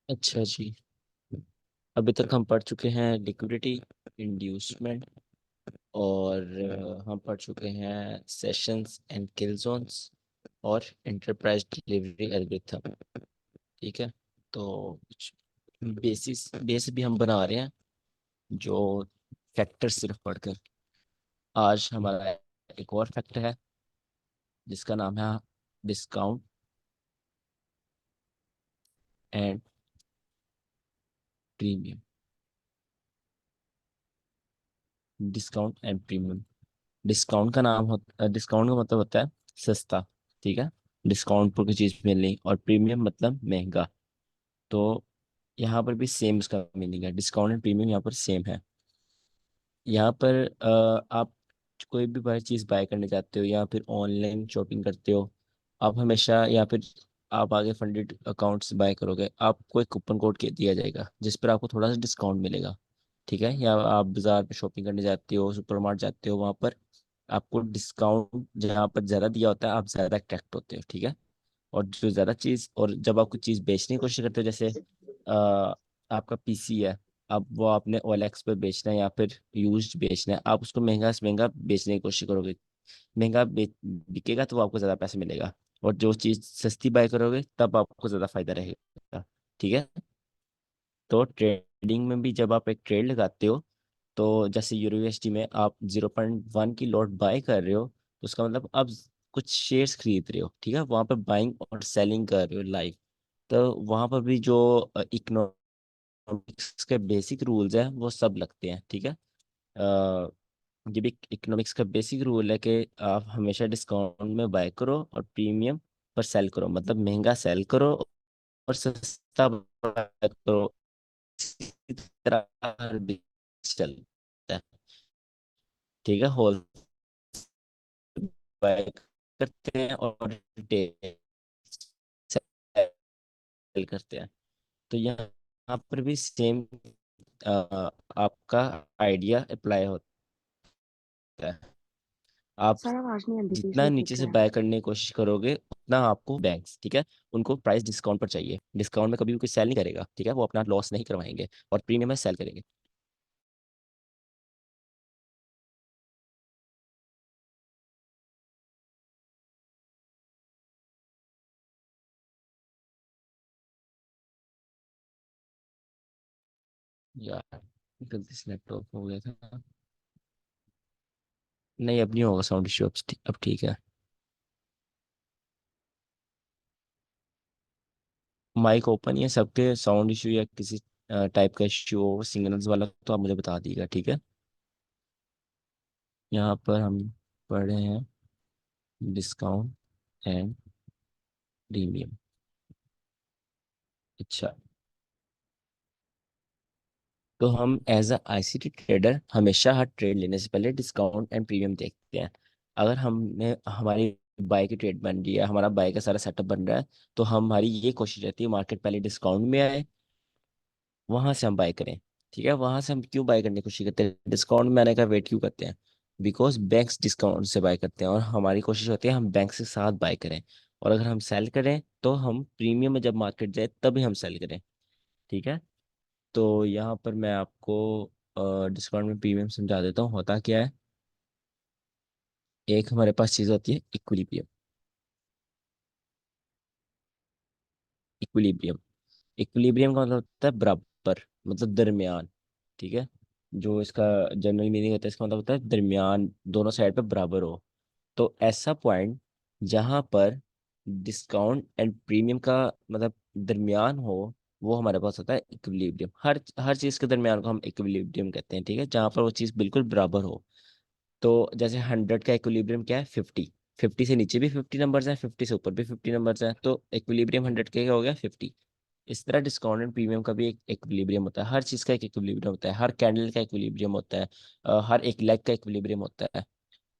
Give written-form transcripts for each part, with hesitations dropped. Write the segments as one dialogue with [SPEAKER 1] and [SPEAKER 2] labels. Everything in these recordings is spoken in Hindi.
[SPEAKER 1] अच्छा जी। अभी तक हम पढ़ चुके हैं लिक्विडिटी, इंड्यूसमेंट, और हम पढ़ चुके हैं सेशंस एंड किल जोन्स और एंटरप्राइज डिलीवरी एल्गोरिथम। ठीक है। तो कुछ बेस भी हम बना रहे हैं, जो फैक्टर सिर्फ पढ़कर। आज हमारा एक और फैक्टर है जिसका नाम है discount and premium. Discount and premium. Discount का मतलब होता है सस्ता। ठीक है। डिस्काउंट पर कोई चीज़ मिलनी, और प्रीमियम मतलब महंगा। तो यहाँ पर भी सेम इसका मीनिंग है, डिस्काउंट एंड प्रीमियम यहाँ पर सेम है। यहाँ पर आप कोई भी बाय चीज़ बाय करने जाते हो या फिर ऑनलाइन शॉपिंग करते हो, आप हमेशा, या फिर आप आगे फंडेड अकाउंट से बाय करोगे, आपको एक कूपन कोड के दिया जाएगा जिस पर आपको थोड़ा सा डिस्काउंट मिलेगा। ठीक है। या आप बाजार में शॉपिंग करने जाते हो, सुपरमार्केट जाते हो, वहाँ पर आपको डिस्काउंट जहाँ पर ज़्यादा दिया होता है आप ज़्यादा अट्रैक्ट होते हो। ठीक है। और जो ज़्यादा चीज़, और जब आप कुछ चीज़ बेचने की कोशिश करते हो, जैसे आपका पीसी है, अब वो आपने OLX पे बेचना है या फिर यूज्ड बेचना है, आप उसको महंगा से महंगा बेचने की कोशिश करोगे। बिकेगा तो आपको ज़्यादा पैसा मिलेगा। और जो चीज़ सस्ती बाय करोगे तब आपको ज़्यादा फायदा रहेगा। ठीक है। तो ट्रेडिंग में भी जब आप एक ट्रेड लगाते हो, तो जैसे यूरोएसडी में आप 0.1 की लॉट बाय कर रहे हो, तो उसका मतलब आप कुछ शेयर्स खरीद रहे हो। ठीक है। वहां पर बाइंग और सेलिंग कर रहे हो लाइव। तो वहां पर भी जो इकोनॉमिक्स के बेसिक रूल्स है वो सब लगते हैं। ठीक है। ये भी इकोनॉमिक्स का बेसिक रूल है कि आप हमेशा डिस्काउंट में बाय करो और प्रीमियम पर सेल करो, मतलब महंगा सेल करो और सस्ता बाय करो। इसी तरह हर बिजनेस चलता है। ठीक है। होल बाय करते हैं और रिटेल सेल करते हैं। तो यहाँ पर भी सेम आपका आइडिया अप्लाई होता है। आप
[SPEAKER 2] सर आवाज नहीं आती पई
[SPEAKER 1] जितना
[SPEAKER 2] सही
[SPEAKER 1] नीचे से
[SPEAKER 2] तरीके।
[SPEAKER 1] बाय करने की कोशिश करोगे उतना आपको बैंक्स, ठीक है, उनको प्राइस डिस्काउंट पर चाहिए। डिस्काउंट में कभी भी कोई सेल नहीं करेगा। ठीक है। वो अपना लॉस नहीं करवाएंगे और प्रीमियम में सेल करेंगे। यार, गलती से लैपटॉप हो गया था। नहीं, अब नहीं होगा साउंड इश्यू। अब ठीक है। माइक ओपन ही है सबके। साउंड इशू या किसी टाइप का इश्यू हो सिग्नल्स वाला तो आप मुझे बता दीजिएगा। ठीक है। यहाँ पर हम पढ़ रहे हैं डिस्काउंट एंड प्रीमियम। अच्छा। तो हम एज अ ICT ट्रेडर हमेशा हर ट्रेड लेने से पहले डिस्काउंट एंड प्रीमियम देखते हैं। अगर हमने हमारी बाय की ट्रेड बन रही है, हमारा बाय का सारा सेटअप बन रहा है, तो हमारी ये कोशिश रहती है मार्केट पहले डिस्काउंट में आए, वहां से हम बाय करें। ठीक है। वहां से हम क्यों बाय करने की कोशिश करते हैं, डिस्काउंट में आने का वेट क्यों करते हैं? बिकॉज बैंक्स डिस्काउंट से बाय करते हैं और हमारी कोशिश होती है हम बैंक के साथ बाय करें। और अगर हम सेल करें तो हम प्रीमियम में जब मार्केट जाए तभी हम सेल करें। ठीक है। तो यहाँ पर मैं आपको डिस्काउंट में प्रीमियम समझा देता हूँ होता क्या है। एक हमारे पास चीज़ होती है इक्विलिब्रियम। इक्विलिब्रियम इक्विलिब्रियम का मतलब होता है बराबर, मतलब दरमियान। ठीक है। जो इसका जनरल मीनिंग होता है, इसका मतलब होता है दरमियान, दोनों साइड पे बराबर हो। तो ऐसा पॉइंट जहां पर डिस्काउंट एंड प्रीमियम का मतलब दरमियान हो, वो हमारे पास होता है इक्विलिब्रियम। हर हर चीज के दरमियान को हम इक्विलिब्रियम कहते हैं। ठीक है। जहां पर वो चीज बिल्कुल बराबर हो। तो जैसे 100 का इक्विलिब्रियम क्या है? 50। 50 से नीचे भी 50 नंबर्स हैं, 50 से ऊपर भी 50 नंबर्स हैं, तो इक्विलिब्रियम 100 का क्या हो गया? 50। इस तरह डिस्काउंट एंड प्रीमियम का भी एक इक्विलिब्रियम होता है। हर चीज का एक इक्विलिब्रियम होता है। हर कैंडल का इक्विलिब्रियम होता है। हर एक लेग का इक्विलिब्रियम होता है।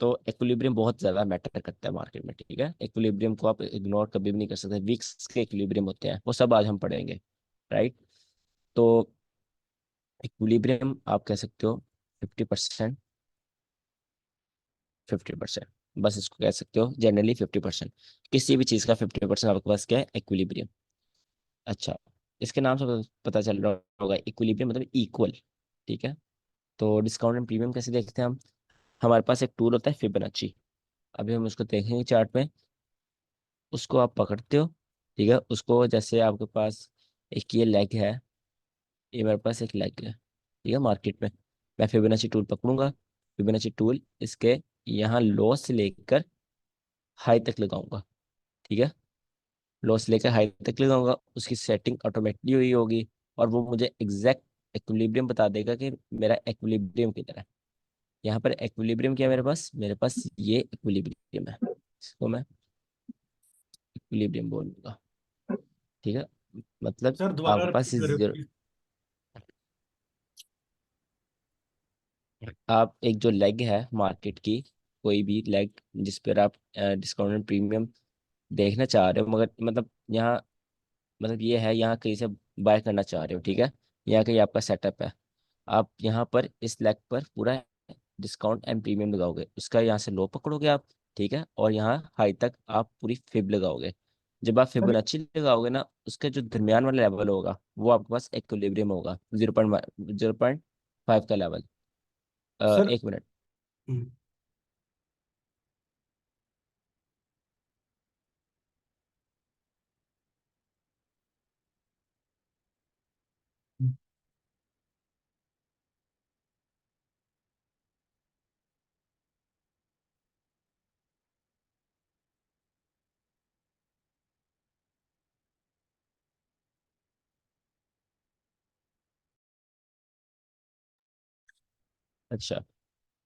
[SPEAKER 1] तो इक्विलिब्रियम बहुत ज्यादा मैटर करता है मार्केट में। ठीक है। इक्विलिब्रियम को आप इग्नोर कभी भी नहीं कर सकते। वीक्स के इक्विलिब्रियम होते हैं, वो सब आज हम पढ़ेंगे। राइट। तो इक्विलिब्रियम आप कह सकते हो 50%। 50%, बस इसको कह सकते हो जनरली 50%। किसी भी चीज़ का 50% आपके पास क्या है? इक्विलिब्रियम। अच्छा। इसके नाम से पता चल रहा होगा, इक्विलिब्रियम मतलब इक्वल। ठीक है। तो डिस्काउंट एंड प्रीमियम कैसे देखते हैं हम? हमारे पास एक टूल होता है फिबोनाची। अभी हम उसको देखेंगे चार्ट में। उसको आप पकड़ते हो, ठीक है। उसको जैसे आपके पास एक ये लेग है, ये मेरे पास एक लेग है, ठीक है, मार्केट में। मैं फिबोनाची टूल पकड़ूंगा। फिबोनाची टूल इसके यहाँ लो से लेकर हाई तक लगाऊंगा, ठीक है। लो से लेकर हाई तक लगाऊंगा, उसकी सेटिंग ऑटोमेटिकली हुई होगी। और वो मुझे एग्जैक्ट एक्विलिब्रियम बता देगा कि मेरा एक्विलिब्रियम किधर है। यहाँ पर एक्विलिब्रियम क्या है मेरे पास ये एक्विलिब्रियम है। इसको मैं इक्विलिब्रियम बोलूंगा, ठीक है। मतलब
[SPEAKER 2] सर दोबारा
[SPEAKER 1] आपके पास
[SPEAKER 2] रिपीट करो
[SPEAKER 1] जीरो।
[SPEAKER 2] प्लीज।
[SPEAKER 1] आप एक जो लेग है मार्केट की, कोई भी लेग जिस पर आप डिस्काउंटेड प्रीमियम देखना चाह रहे हो, मगर मतलब यहाँ, मतलब ये है यहाँ कहीं से बाय करना चाह रहे हो, ठीक है। यहाँ कहीं आपका सेटअप है। आप यहाँ पर इस लेग पर पूरा डिस्काउंट एंड प्रीमियम लगाओगे, उसका यहाँ से लो पकड़ोगे आप, ठीक है। और यहाँ हाई तक आप पूरी फिब लगाओगे। जब आप
[SPEAKER 2] सर
[SPEAKER 1] फिबोनाची लगाओगे ना, उसका जो दरमियान वाला लेवल होगा वो आपके पास इक्विलिब्रियम होगा, 0.5 का लेवल।
[SPEAKER 2] Sir
[SPEAKER 1] 1 minute.
[SPEAKER 2] हम्म,
[SPEAKER 1] अच्छा,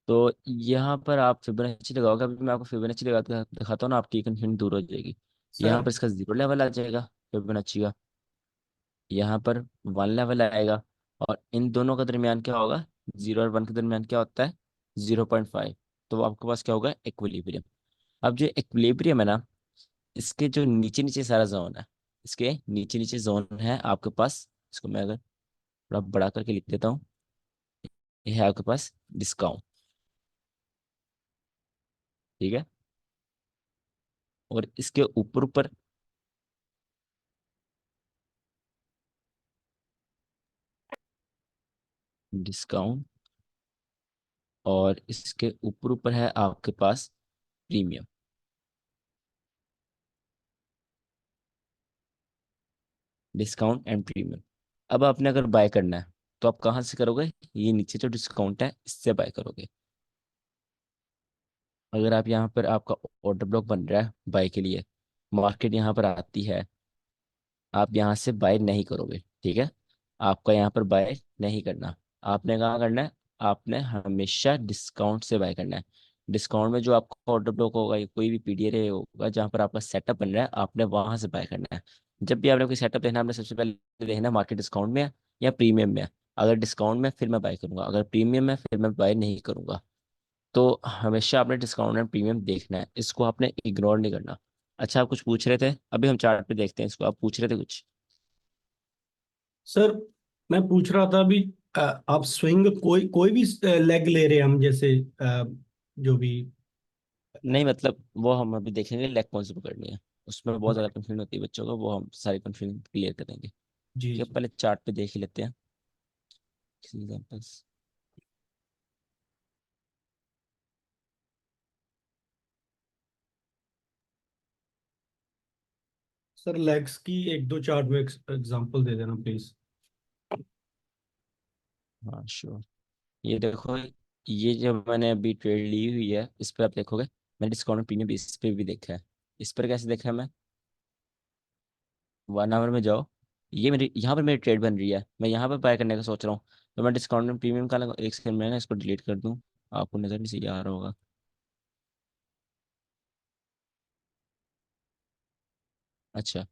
[SPEAKER 1] तो यहाँ पर आप फिबोनाची लगाओगे। अभी मैं आपको फिबोनाची लगा के दिखाता हूँ ना, आपकी कंफ्यूजन दूर हो जाएगी। यहाँ
[SPEAKER 2] सर
[SPEAKER 1] पर इसका जीरो लेवल आ जाएगा फिबोनाची का। यहाँ पर 1 लेवल आएगा। और इन दोनों का दरमियान क्या होगा? 0 और 1 के दरमियान क्या होता है? 0.5। तो आपके पास क्या होगा? इक्विलिब्रियम। अब जो इक्विलिब्रियम है ना, इसके जो नीचे नीचे सारा जोन है, इसके नीचे नीचे जोन है आपके पास। इसको मैं अगर थोड़ा बड़ा करके लिख देता हूँ, ये है आपके पास डिस्काउंट, ठीक है। और इसके ऊपर ऊपर डिस्काउंट, और इसके ऊपर ऊपर है आपके पास प्रीमियम। Discount and premium. अब आपने अगर बाय करना है तो आप कहाँ से करोगे? ये नीचे जो डिस्काउंट है इससे बाय करोगे। अगर आप यहाँ पर, आपका ऑर्डर ब्लॉक बन रहा है बाय के लिए, मार्केट यहाँ पर आती है, आप यहाँ से बाय नहीं करोगे, ठीक है। आपका यहाँ पर बाय नहीं करना। आपने कहाँ करना है? आपने हमेशा डिस्काउंट से बाय करना है। डिस्काउंट में जो आपका ऑर्डर ब्लॉक होगा या कोई भी पीडीआर होगा जहाँ पर आपका सेटअप बन रहा है, आपने वहां से बाय करना है। जब भी आपने कोई सेटअप देखना है, आपने सबसे पहले देखना है मार्केट डिस्काउंट में है या प्रीमियम में है। अगर डिस्काउंट में है, फिर मैं बाय करूंगा, अगर प्रीमियम में है, फिर मैं बाय नहीं करूंगा। तो हमेशा आपने डिस्काउंट एंड प्रीमियम देखना है, इसको आपने इग्नोर नहीं करना। अच्छा, आप कुछ पूछ रहे थे, अभी हम चार्ट पे देखते हैं इसको। आप पूछ रहे थे कुछ?
[SPEAKER 2] सर मैं पूछ रहा था अभी, आप स्विंग कोई कोई भी लेग ले रहे हैं हम, जैसे जो भी।
[SPEAKER 1] नहीं, मतलब वो हम अभी देखेंगे लेग कौन सी पकड़नी है। उसमें बहुत ज़्यादा कंफ्यूजन होती है बच्चों को, वो हम सारी कंफ्यूजन क्लियर करेंगे।
[SPEAKER 2] जी
[SPEAKER 1] ठीक है,
[SPEAKER 2] जी।
[SPEAKER 1] पहले चार्ट पे देख ही लेते हैं एग्जाम्पल्स।
[SPEAKER 2] सर लेग्स की एक दो चार्ट में एग्जांपल दे देना प्लीज।
[SPEAKER 1] हाँ श्योर। ये देखो, ये जो मैंने अभी ट्रेड ली हुई है, इस पर आप देखोगे मैंने डिस्काउंट प्रीमियम इस पे भी देखा है। इस पर कैसे देखा है मैं? 1 आवर में जाओ, ये मेरी यहाँ पर मेरी ट्रेड बन रही है, मैं यहाँ पर बाय करने का सोच रहा हूँ। तो मैं डिस्काउंट प्रीमियम का लगा, एक सेकंड में ना इसको डिलीट कर दूँ। आपको नजर नहीं सही आ रहा होगा। अच्छा,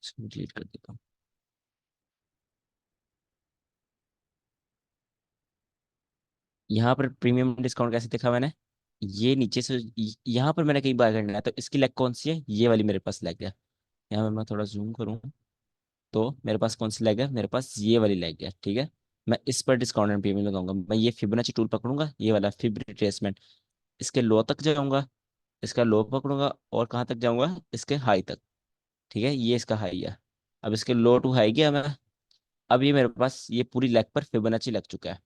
[SPEAKER 1] इसको डिलीट कर देता हूँ। यहाँ पर प्रीमियम डिस्काउंट कैसे देखा मैंने? ये नीचे से यहाँ पर मैंने कहीं बाय करना है, तो इसकी लेग कौन सी है? ये वाली मेरे पास लेग है। यहाँ पर मैं थोड़ा जूम करूँ तो मेरे पास कौन सी लेग है? मेरे पास ये वाली लेग है, ठीक है। मैं इस पर डिस्काउंट एंड प्रीमियम लगाऊंगा। मैं ये फिबोनाची टूल पकड़ूंगा, ये वाला फिब रिट्रेसमेंट, इसके लो तक जाऊंगा, इसका लो पकड़ूंगा, और कहाँ तक जाऊंगा? इसके हाई तक, ठीक है। ये इसका हाई है। अब इसके लो टू हाई गया मैं। अब ये मेरे पास ये पूरी लेग पर फिबोनाची लग चुका है।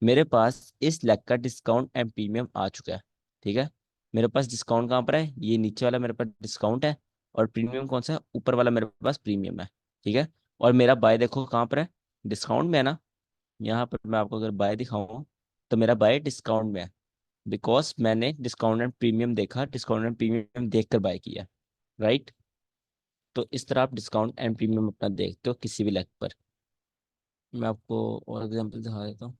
[SPEAKER 1] मेरे पास इस लेग का डिस्काउंट एंड प्रीमियम आ चुका है। ठीक है। मेरे पास डिस्काउंट कहाँ पर है, ये नीचे वाला मेरे पास डिस्काउंट है। और प्रीमियम कौन सा है, ऊपर वाला मेरे पास प्रीमियम है। ठीक है। और मेरा बाय देखो कहाँ पर है, डिस्काउंट में है ना। यहाँ पर मैं आपको अगर बाय दिखाऊं तो मेरा बाय डिस्काउंट में है। बिकॉज मैंने डिस्काउंट एंड प्रीमियम देखा, डिस्काउंट एंड प्रीमियम देख कर बाय किया। राइट। तो इस तरह आप डिस्काउंट एंड प्रीमियम अपना देखते हो किसी भी लेग पर। मैं आपको और एग्जांपल दिखा देता हूँ।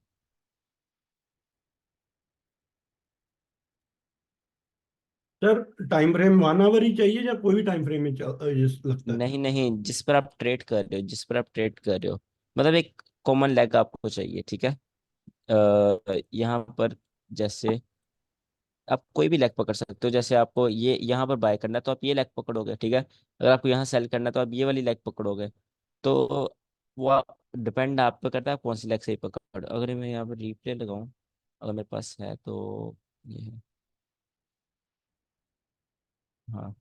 [SPEAKER 2] सर टाइम फ्रेम 1 आवर ही चाहिए या कोई भी टाइम फ्रेम में लगता है?
[SPEAKER 1] नहीं नहीं, जिस पर आप ट्रेड कर रहे हो, जिस पर आप ट्रेड कर रहे हो, मतलब एक कॉमन लेग आपको चाहिए। ठीक है। यहाँ पर जैसे आप कोई भी लेग पकड़ सकते हो। जैसे आपको ये यहाँ पर बाय करना है तो आप ये लेग पकड़ोगे। ठीक है। अगर आपको यहाँ सेल करना है तो आप ये वाली लेग पकड़ोगे। तो वो डिपेंड आप पे करता है आप कौन सी लेग से ही पकड़। अगर मैं यहाँ पर रिप्ले लगाऊं, अगर मेरे पास है तो ये है। हाँ,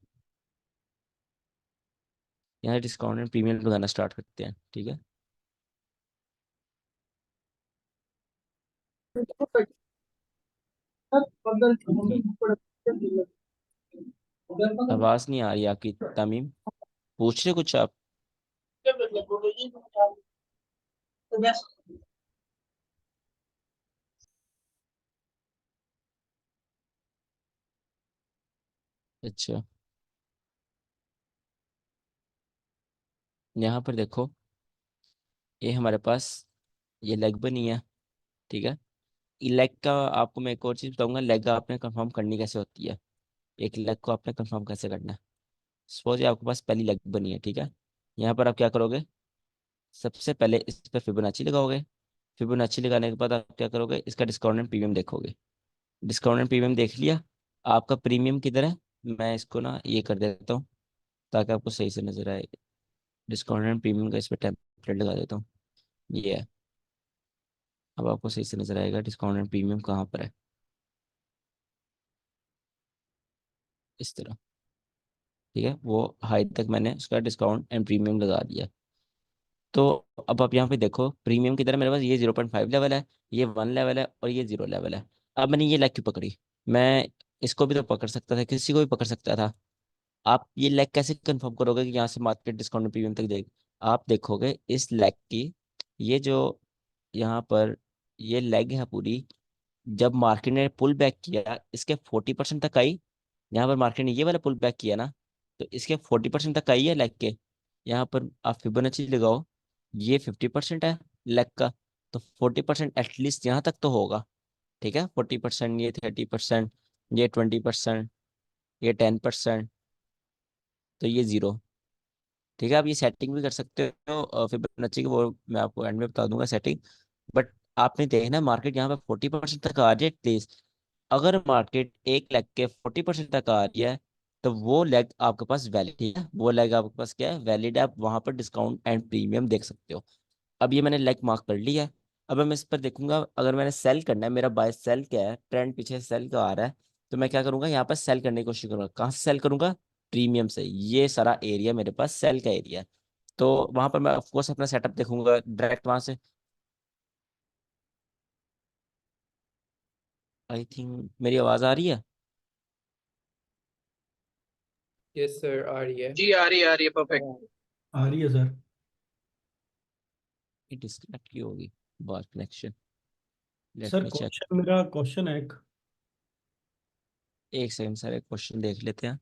[SPEAKER 1] यहाँ डिस्काउंट एंड प्रीमियम लगाना स्टार्ट करते हैं। ठीक है। आवाज नहीं आ रही आपकी तमीम, पूछ रहे कुछ आप? अच्छा, यहाँ पर देखो, ये हमारे पास ये लेग बनी है। ठीक है। लेग का आपको मैं एक और चीज बताऊंगा, लेग आपने कंफर्म करनी कैसे होती है। एक लेग को आपने कंफर्म कैसे करना है। सपोज आपके पास पहली लेग बनी है। ठीक है। यहाँ पर आप क्या करोगे, सबसे पहले इस पर फिबोनाची लगाओगे। फिबोनाची लगाने के बाद आप क्या करोगे, इसका डिस्काउंट एंड प्रीमियम देखोगे। डिस्काउंट एंड प्रीमियम देख लिया, आपका प्रीमियम किधर है। मैं इसको ना ये कर देता हूँ ताकि आपको सही से नजर आए। डिस्काउंट एंड प्रीमियम का इस पर टेम्पलेट लगा देता हूँ। ये है। अब आपको सही से नजर आएगा डिस्काउंट एंड प्रीमियम कहाँ पर है। इस तरह। ठीक है, वो हाई तक मैंने उसका डिस्काउंट एंड प्रीमियम लगा दिया। तो अब आप यहाँ पे देखो प्रीमियम की तरह मेरे पास ये 0.5 लेवल है, ये 1 लेवल है और ये 0 लेवल है। अब मैंने ये लेग क्यों पकड़ी, मैं इसको भी तो पकड़ सकता था, किसी को भी पकड़ सकता था। आप ये लेग कैसे कंफर्म करोगे कि यहाँ से मार्केट डिस्काउंट प्रीमियम तक जाएगी। आप देखोगे इस लेग की, ये जो यहाँ पर ये लेग है पूरी, जब मार्केट ने पुल बैक किया इसके 40% तक आई। यहाँ पर मार्केट ने ये वाला पुल बैक किया ना, तो इसके 40% तक आई है लेग के। यहाँ पर आप फिबोनाची लगाओ, ये 50% है लेग का, तो 40% एटलीस्ट यहाँ तक तो होगा। ठीक है, 40%, ये 30%, ये 20%, ये 10%, तो ये जीरो। ठीक है, आप ये सेटिंग भी कर सकते हो फिबोनाची की, वो मैं आपको एंड में बता दूंगा सेटिंग। बट आपने देखना मार्केट यहाँ पे 40% तक आ रही है एटलीस्ट। अगर मार्केट एक लेग के 40% तक आ रही है तो वो लेग आपके पास वैलिड है, वो लेग आपके पास क्या है, वैलिड है। आप वहां पर डिस्काउंट एंड प्रीमियम देख सकते हो। अब ये मैंने लेग मार्क कर लिया है। अब मैं इस पर देखूंगा, अगर मैंने सेल करना है, मेरा बाय सेल क्या है, ट्रेंड पीछे सेल का आ रहा है, तो मैं क्या करूंगा, यहाँ पर सेल करने की कोशिश करूंगा। कहाँ से सेल करूंगा, प्रीमियम से। ये सारा एरिया मेरे पास सेल का एरिया है। तो वहां पर मैं ऑफकोर्स अपना सेटअप देखूंगा डायरेक्ट वहां से। आई थिंक मेरी आवाज आ रही है।
[SPEAKER 3] यस सर, आ रही है।
[SPEAKER 4] जी आ रही है परफेक्ट।
[SPEAKER 2] आ रही है सर।
[SPEAKER 1] ये डिस्कनेक्ट की होगी बार कनेक्शन। लेट
[SPEAKER 2] सर
[SPEAKER 1] मी चेक।
[SPEAKER 2] क्वेश्चन, मेरा क्वेश्चन है एक।
[SPEAKER 1] एक सेकंड सर, एक क्वेश्चन देख लेते हैं।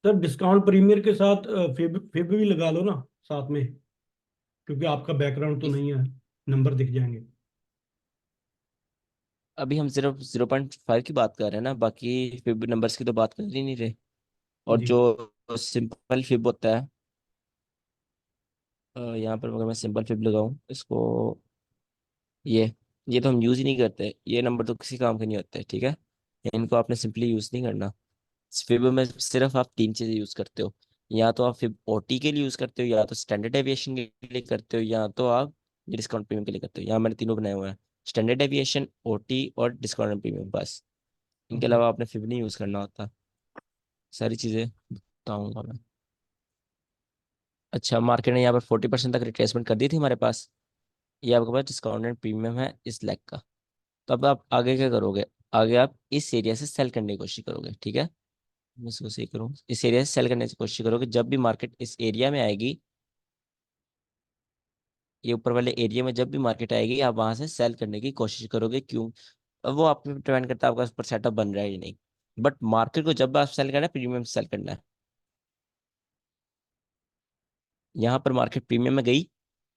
[SPEAKER 2] सर डिस्काउंट प्रीमियर के साथ फिब फिब भी लगा लो ना साथ में, क्योंकि आपका बैकग्राउंड तो
[SPEAKER 1] इस
[SPEAKER 2] नहीं है, नंबर दिख जाएंगे।
[SPEAKER 1] अभी हम सिर्फ 0.5 की बात कर रहे हैं ना, बाकी फिब नंबर्स की तो बात कर ही नहीं रहे। और
[SPEAKER 2] जी।
[SPEAKER 1] जो सिंपल फिब होता है, यहाँ पर अगर मैं सिंपल फिब लगाऊं इसको, ये ये तो हम यूज ही नहीं करते, ये नंबर तो किसी काम के नहीं होते। ठीक है। इनको आपने सिंपली यूज नहीं करना। फिब में सिर्फ आप तीन चीजें यूज करते हो, या तो आप फिब ओटी के लिए यूज करते हो, या तो स्टैंडर्ड डेविएशन के लिए करते हो, या तो आप ये डिस्काउंट प्रीमियम के लिए करते हो। यहाँ मैंने तीनों बनाए हुए हैं, स्टैंडर्ड डेविएशन, ओटी और डिस्काउंट प्रीमियम, बस। इनके
[SPEAKER 2] ओके।
[SPEAKER 1] अलावा आपने फिर नहीं यूज करना होता। सारी चीजें बताऊंगा मैं। अच्छा, मार्केट ने यहाँ पर 40% तक रिट्रेसमेंट कर दी थी हमारे पास। ये आपके पास डिस्काउंटेड प्रीमियम है इस लेग का। तो अब आप आगे क्या करोगे? आगे आप इस एरिया से सेल करने की कोशिश करोगे, ठीक है। मैं इसको सही करूँ, इस एरिया से सेल करने की कोशिश करोगे। जब भी मार्केट इस एरिया में आएगी, ये ऊपर वाले एरिया में जब भी मार्केट आएगी, आप वहां से सेल करने की कोशिश करोगे। क्यों? अब वो आप पे डिपेंड करता है आपका उस पर सेटअप बन रहा है या नहीं। बट मार्केट को जब आप सेल करना है, प्रीमियम सेल करना है। यहाँ पर मार्केट प्रीमियम में गई,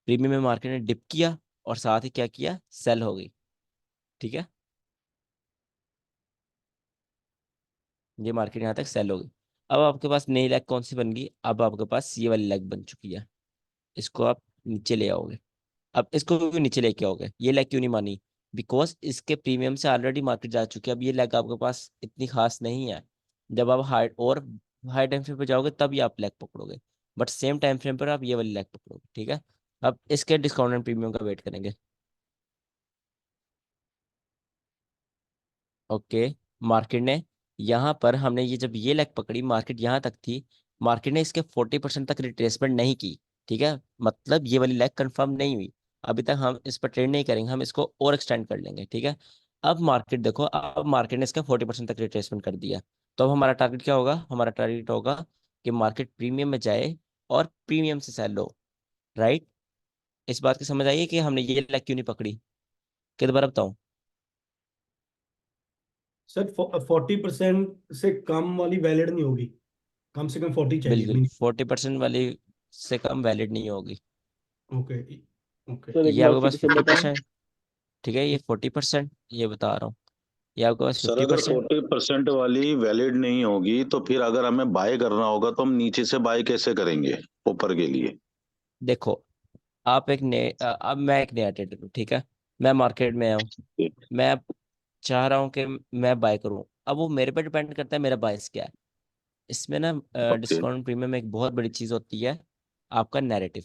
[SPEAKER 1] प्रीमियम में मार्केट ने डिप किया और साथ ही क्या किया, सेल हो गई, ठीक है। ये मार्केट यहाँ तक सेल हो गई। अब आपके पास नई लेग कौन सी बन गई? अब आपके पास ये वाली लेग बन चुकी है। इसको आप नीचे ले आओगे। अब इसको भी नीचे लेके आओगे। ये लेग क्यों नहीं मानी? बिकॉज इसके प्रीमियम से ऑलरेडी मार्केट जा चुकी है। अब ये लेग आपके पास इतनी खास नहीं है। जब आप हाई टाइम फ्रेम पे जाओगे तब ये आप लेग पकड़ोगे। बट सेम टाइम फ्रेम पर आप ये वाली लेग पकड़ोगे, ठीक है। अब इसके डिस्काउंट एंड प्रीमियम का वेट करेंगे। ओके। मार्केट ने यहाँ पर, हमने ये जब ये लेग पकड़ी, मार्केट यहाँ तक थी। मार्केट ने इसके 40% तक रिट्रेसमेंट नहीं की, ठीक है। मतलब ये वाली लेग कंफर्म नहीं हुई। अभी तक हम इस पर ट्रेड नहीं करेंगे, हम इसको और एक्सटेंड कर लेंगे, ठीक है। अब मार्केट देखो, अब मार्केट ने इसका 40% तक रिट्रेसमेंट कर दिया। तो अब हमारा टारगेट क्या होगा? हमारा टारगेट होगा कि मार्केट प्रीमियम में जाए और प्रीमियम से सेल लो, राइट। इस बात की समझ आई है कि हमने ये लेग क्यों नहीं पकड़ी? कि दोबारा बताऊं?
[SPEAKER 2] सर 40% से कम वाली वैलिड नहीं होगी, कम से कम 40 चाहिए
[SPEAKER 1] बिल्कुल,
[SPEAKER 2] मिनिमम।
[SPEAKER 1] 40% वाली से कम वैलिड नहीं होगी।
[SPEAKER 2] ओके। ओके।
[SPEAKER 4] सर एक
[SPEAKER 1] ये
[SPEAKER 4] बार
[SPEAKER 1] आपके
[SPEAKER 4] फिर
[SPEAKER 1] पास
[SPEAKER 4] से
[SPEAKER 1] फिफ्टी
[SPEAKER 4] बताएं।
[SPEAKER 1] परसेंट ठीक है, ये 40%, ये बता रहा हूँ। ये आपके पास
[SPEAKER 4] सर
[SPEAKER 1] फिफ्टी
[SPEAKER 4] अगर
[SPEAKER 1] परसेंट
[SPEAKER 4] 40% वाली वैलिड नहीं होगी तो फिर अगर हमें बाय करना होगा तो हम नीचे से बाय कैसे करेंगे ऊपर के लिए?
[SPEAKER 1] देखो, आप अब मैं एक नया ट्रेडर हूँ, ठीक है। मैं मार्केट में आया हूँ। मैं अब चाह रहा हूँ कि मैं बाय करूँ। अब वो मेरे पे डिपेंड करता है मेरा बायस क्या है। इसमें ना,
[SPEAKER 4] ओके।
[SPEAKER 1] डिस्काउंट प्रीमियम में एक बहुत बड़ी चीज़ होती है, आपका नैरेटिव।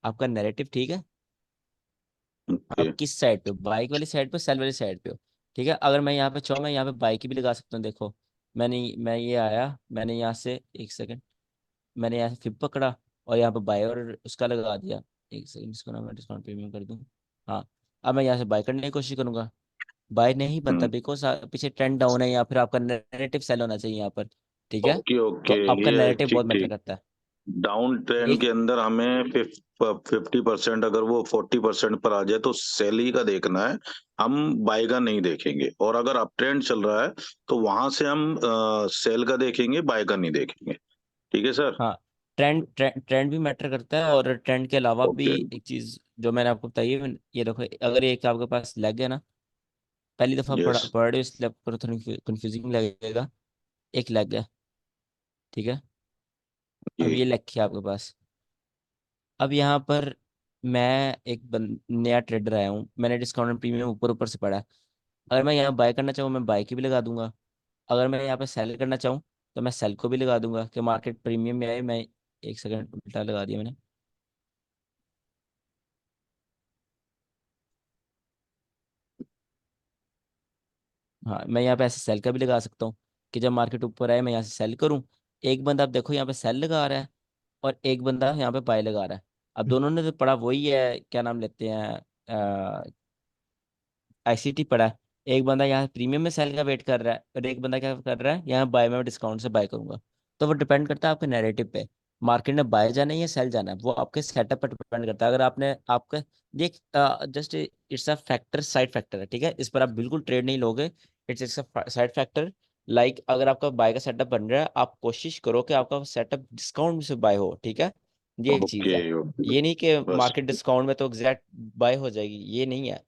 [SPEAKER 1] आपका नैरेटिव, ठीक है।
[SPEAKER 4] ओके।
[SPEAKER 1] आप किस साइड पे हो? बाइक वाली साइड पे, सेल वाली साइड पे हो? ठीक है। अगर मैं यहाँ पे चाहूँ, मैं यहाँ पे बाइक की भी लगा सकता हूँ। देखो, मैं ये आया, मैंने यहाँ से, एक सेकंड, मैंने यहाँ से फ्लिप पकड़ा और यहाँ पे बाय और उसका लगा दिया। एक सेकंड, इसको ना मैं डिस्काउंट प्रीमियम कर दूँ। हाँ। अब मैं यहाँ से बाय करने की कोशिश करूंगा, बाय नहीं बनता,
[SPEAKER 4] हम्म।
[SPEAKER 1] बिकॉज पीछे ट्रेंड डाउन है, या फिर आपका नैरेटिव सेल होना चाहिए यहाँ पर, ठीक है।
[SPEAKER 4] ओके
[SPEAKER 1] तो
[SPEAKER 4] ओके,
[SPEAKER 1] आपका
[SPEAKER 4] ये
[SPEAKER 1] नैरेटिव बहुत
[SPEAKER 4] ठीक
[SPEAKER 1] मैटर
[SPEAKER 4] ठीक।
[SPEAKER 1] करता है।
[SPEAKER 4] डाउन ट्रेंड
[SPEAKER 1] एक
[SPEAKER 4] के अंदर हमें 50%, अगर वो 40% पर आ जाए तो सेल ही का देखना है, हम बाय का नहीं देखेंगे। और अगर अप ट्रेंड चल रहा है तो वहां से हम सेल का देखेंगे, बाय का नहीं देखेंगे। ठीक है सर।
[SPEAKER 1] हाँ, ट्रेंड भी मैटर करता है। और ट्रेंड के अलावा भी
[SPEAKER 4] ओके।
[SPEAKER 1] एक चीज जो मैंने आपको बताई है, ये देखो, अगर एक आपके पास लग है ना, पहली दफा
[SPEAKER 4] यस।
[SPEAKER 1] पढ़ रहे हो इसलिए आपको थोड़ा कंफ्यूजिंग लगेगा। एक लग है, ठीक है। अब
[SPEAKER 4] जी।
[SPEAKER 1] ये लग है आपके पास। अब यहाँ पर मैं नया ट्रेडर आया हूँ, मैंने डिस्काउंट प्रीमियम ऊपर ऊपर से पढ़ा है। अगर मैं यहाँ बाय करना चाहूँ, मैं बाय की भी लगा दूंगा। अगर मैं यहाँ पे सेल करना चाहूँ, तो मैं सेल को भी लगा दूंगा कि मार्केट प्रीमियम में आए। मैं, एक सेकंड, उल्टा लगा दिया मैंने। हाँ, मैं यहाँ पे ऐसे सेल का भी लगा सकता हूँ कि जब मार्केट ऊपर आए मैं यहाँ से सेल करूँ। एक बंदा, आप देखो, यहाँ पे सेल लगा रहा है और एक बंदा यहाँ पे बाय लगा रहा है। अब दोनों ने तो पढ़ा वही है, क्या नाम लेते हैं, आईसीटी पड़ा है। एक बंदा यहाँ प्रीमियम में सेल का वेट कर रहा है और एक बंदा क्या कर रहा है, यहाँ बाय में डिस्काउंट से बाय करूंगा। तो वो डिपेंड करता है आपके नैरेटिव पे। मार्केट में बाय जाना है या सेल जाना है, वो आपके सेटअप पर डिपेंड करता है। अगर आपने आपका ये just it's a factor, side factor है, ठीक है। इस पर आप बिल्कुल ट्रेड नहीं लोगे। It's a side factor. Like, अगर आपका बाय का सेटअप बन रहा है, आप कोशिश करो कि आपका सेटअप डिस्काउंट से बाय हो, ठीक है। ये एक चीज
[SPEAKER 4] ओके
[SPEAKER 1] है।
[SPEAKER 4] ओके।
[SPEAKER 1] ये नहीं कि
[SPEAKER 4] बस।
[SPEAKER 1] मार्केट डिस्काउंट में तो एग्जैक्ट बाय हो जाएगी, ये नहीं है।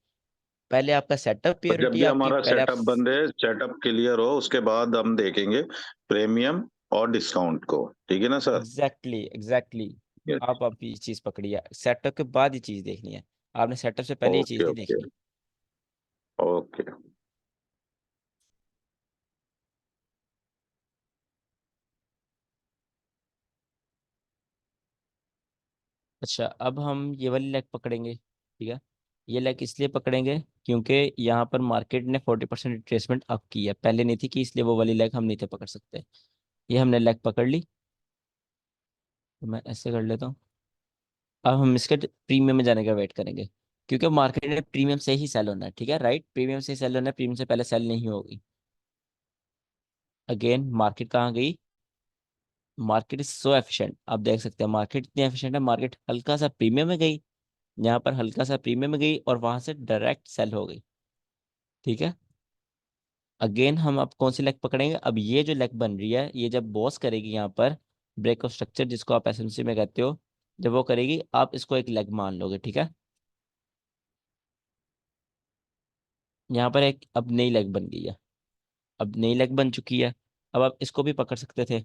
[SPEAKER 1] पहले आपका सेटअप
[SPEAKER 4] और जब
[SPEAKER 1] प्योरिटी
[SPEAKER 4] भी
[SPEAKER 1] आपकी,
[SPEAKER 4] हमारा
[SPEAKER 1] पहले आप,
[SPEAKER 4] सेटअप बन रहे, सेटअप क्लियर हो, उसके बाद हम देखेंगे प्रीमियम और डिस्काउंट को। ठीक है ना सर?
[SPEAKER 1] एग्जैक्टली आप ये चीज पकड़ी है, सेटअप के बाद ये चीज देखनी है। आपने सेटअप से पहले ये
[SPEAKER 4] ओके
[SPEAKER 1] चीज नहीं
[SPEAKER 4] ओके।
[SPEAKER 1] देखनी।
[SPEAKER 4] ओके।
[SPEAKER 1] अच्छा, अब हम ये वाली लेग पकड़ेंगे, ठीक है। ये लेग इसलिए पकड़ेंगे क्योंकि यहाँ पर मार्केट ने 40% रिट्रेसमेंट अप की है, पहले नहीं थी की, इसलिए वो वाली लेग हम नहीं थे पकड़ सकते। ये हमने लेग पकड़ ली। तो मैं ऐसे कर लेता हूँ। अब हम इसके प्रीमियम में जाने का वेट करेंगे, क्योंकि मार्केट ने प्रीमियम से ही सेल होना है, ठीक है, राइट, प्रीमियम से सेल होना है, प्रीमियम से पहले सेल नहीं होगी। अगेन मार्केट कहाँ गई? मार्केट इज सो एफिशिएंट, आप देख सकते हैं मार्केट इतनी एफिशिएंट है, मार्केट हल्का सा प्रीमियम में गई, यहाँ पर हल्का सा प्रीमियम में गई और वहां से डायरेक्ट सेल हो गई, ठीक है। अगेन हम अब कौन सी लेग पकड़ेंगे? अब ये जो लेग बन रही है, ये जब बॉस करेगी यहाँ पर ब्रेक ऑफ स्ट्रक्चर, जिसको आप एसएमसी में कहते हो, जब वो करेगी आप इसको एक लेग मान लोगे, ठीक है। यहाँ पर एक अब नई लेग बन गई है, अब नई लेग बन चुकी है। अब आप इसको भी पकड़ सकते थे,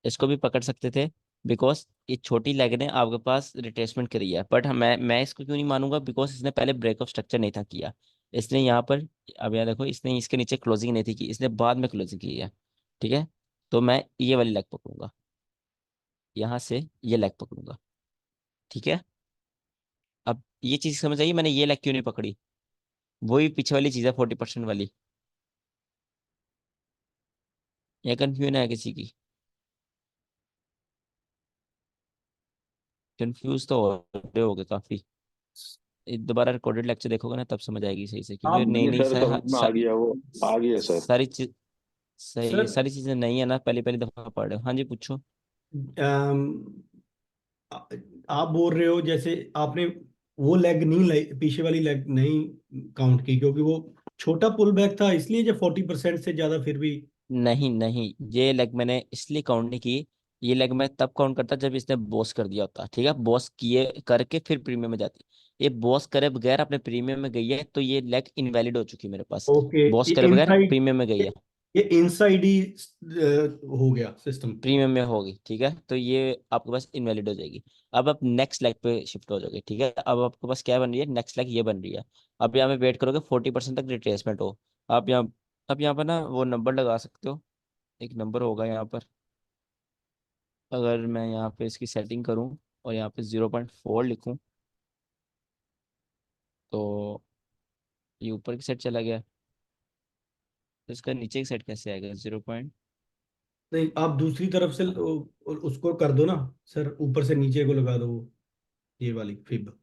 [SPEAKER 1] इसको भी पकड़ सकते थे, बिकॉज ये छोटी लेग ने आपके पास रिट्रेसमेंट करी है, बट मैं इसको क्यों नहीं मानूंगा? बिकॉज इसने पहले ब्रेक ऑफ स्ट्रक्चर नहीं था किया, इसने यहाँ पर, अब यहाँ देखो, इसने इसके नीचे क्लोजिंग नहीं थी की, इसने बाद में क्लोजिंग की है, ठीक है। तो मैं ये वाली लेग पकड़ूंगा, यहाँ से ये लेग पकड़ूंगा, ठीक है। अब ये चीज समझ आइए, मैंने ये लेग क्यों नहीं पकड़ी? वही पीछे वाली चीज है, 40% वाली। ये कंफ्यूजन है किसी की? कंफ्यूज तो हो रहे होगे काफी। दोबारा रिकॉर्डेड लेक्चर देखोगे ना तब समझ आएगी सही से, क्योंकि
[SPEAKER 2] आप
[SPEAKER 1] नई
[SPEAKER 4] ये
[SPEAKER 1] नई
[SPEAKER 4] सर समझ में आ गया, वो आ गया सर।
[SPEAKER 1] सारी चीज सही है,
[SPEAKER 2] सर
[SPEAKER 1] सारी चीजें नहीं है ना, पहली पहली दफा पढ़ रहे हो। हाँ जी पूछो।
[SPEAKER 2] अम, आ- आप बोल रहे हो जैसे आपने वो लेग नहीं पीछे वाली लेग नहीं काउंट की क्योंकि वो छोटा पुल बैक था, इसलिए जब 40% से ज्यादा फिर भी।
[SPEAKER 1] नहीं नहीं, ये लेग मैंने इसलिए काउंट नहीं की, ये लेग मैं तब काउंट करता जब इसने बॉस कर दिया होता, ठीक है, बॉस किए करके फिर प्रीमियम में जाती। ये बॉस करे बगैर अपने प्रीमियम में गई है, तो ये लेग इनवैलिड हो चुकी है मेरे पास।
[SPEAKER 2] ओके,
[SPEAKER 1] बॉस
[SPEAKER 2] ये
[SPEAKER 1] करे बगैर
[SPEAKER 2] इनसाइड,
[SPEAKER 1] प्रीमियम में गई है,
[SPEAKER 2] ये इनसाइड ही हो गया सिस्टम।
[SPEAKER 1] प्रीमियम में होगी, ठीक है, तो ये आपके पास इनवैलिड हो जाएगी। अब आप नेक्स्ट लेग पे शिफ्ट हो जाओगे, ठीक है। अब आपके पास क्या बन रही है? नेक्स्ट लेग ये बन रही है। अब यहाँ पे वेट करोगे 40% तक रिट्रेसमेंट हो। आप यहाँ, अब यहाँ पर ना वो नंबर लगा सकते हो, एक नंबर होगा यहाँ पर। अगर मैं यहाँ पे इसकी सेटिंग करूँ और यहाँ पे 0.4 लिखूँ, तो ये ऊपर की साइड चला गया, तो इसका नीचे की साइड कैसे आएगा? 0 पॉइंट।
[SPEAKER 2] नहीं, आप दूसरी तरफ से उसको कर दो ना सर, ऊपर से नीचे को लगा दो वो, ये वाली फिब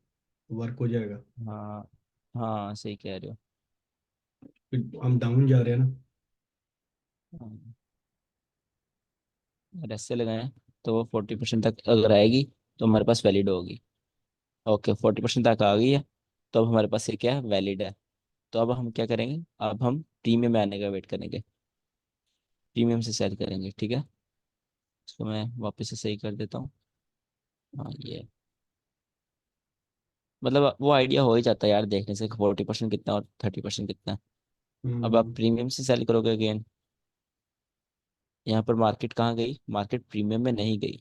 [SPEAKER 2] वर्क हो जाएगा।
[SPEAKER 1] हाँ हाँ सही कह रहे हो।
[SPEAKER 2] फिर हम डाउन जा रहे हैं ना।
[SPEAKER 1] हाँ, अगर ऐसे लगाएं तो वो 40% तक अगर आएगी तो हमारे पास वैलिड होगी। ओके, 40% तक आ गई है, तो अब हमारे पास ये क्या है? वैलिड है। तो अब हम क्या करेंगे? अब हम प्रीमियम में आने का वेट करेंगे, प्रीमियम से सेल करेंगे, ठीक है। इसको मैं वापस से सही कर देता हूँ। हाँ ये, मतलब वो आइडिया हो ही जाता है यार देखने से, 40% कितना और 30% कितना है। अब आप
[SPEAKER 2] हम्म।
[SPEAKER 1] प्रीमियम से सेल करोगे अगेन, यहाँ पर मार्केट कहाँ गई? मार्केट प्रीमियम में नहीं गई।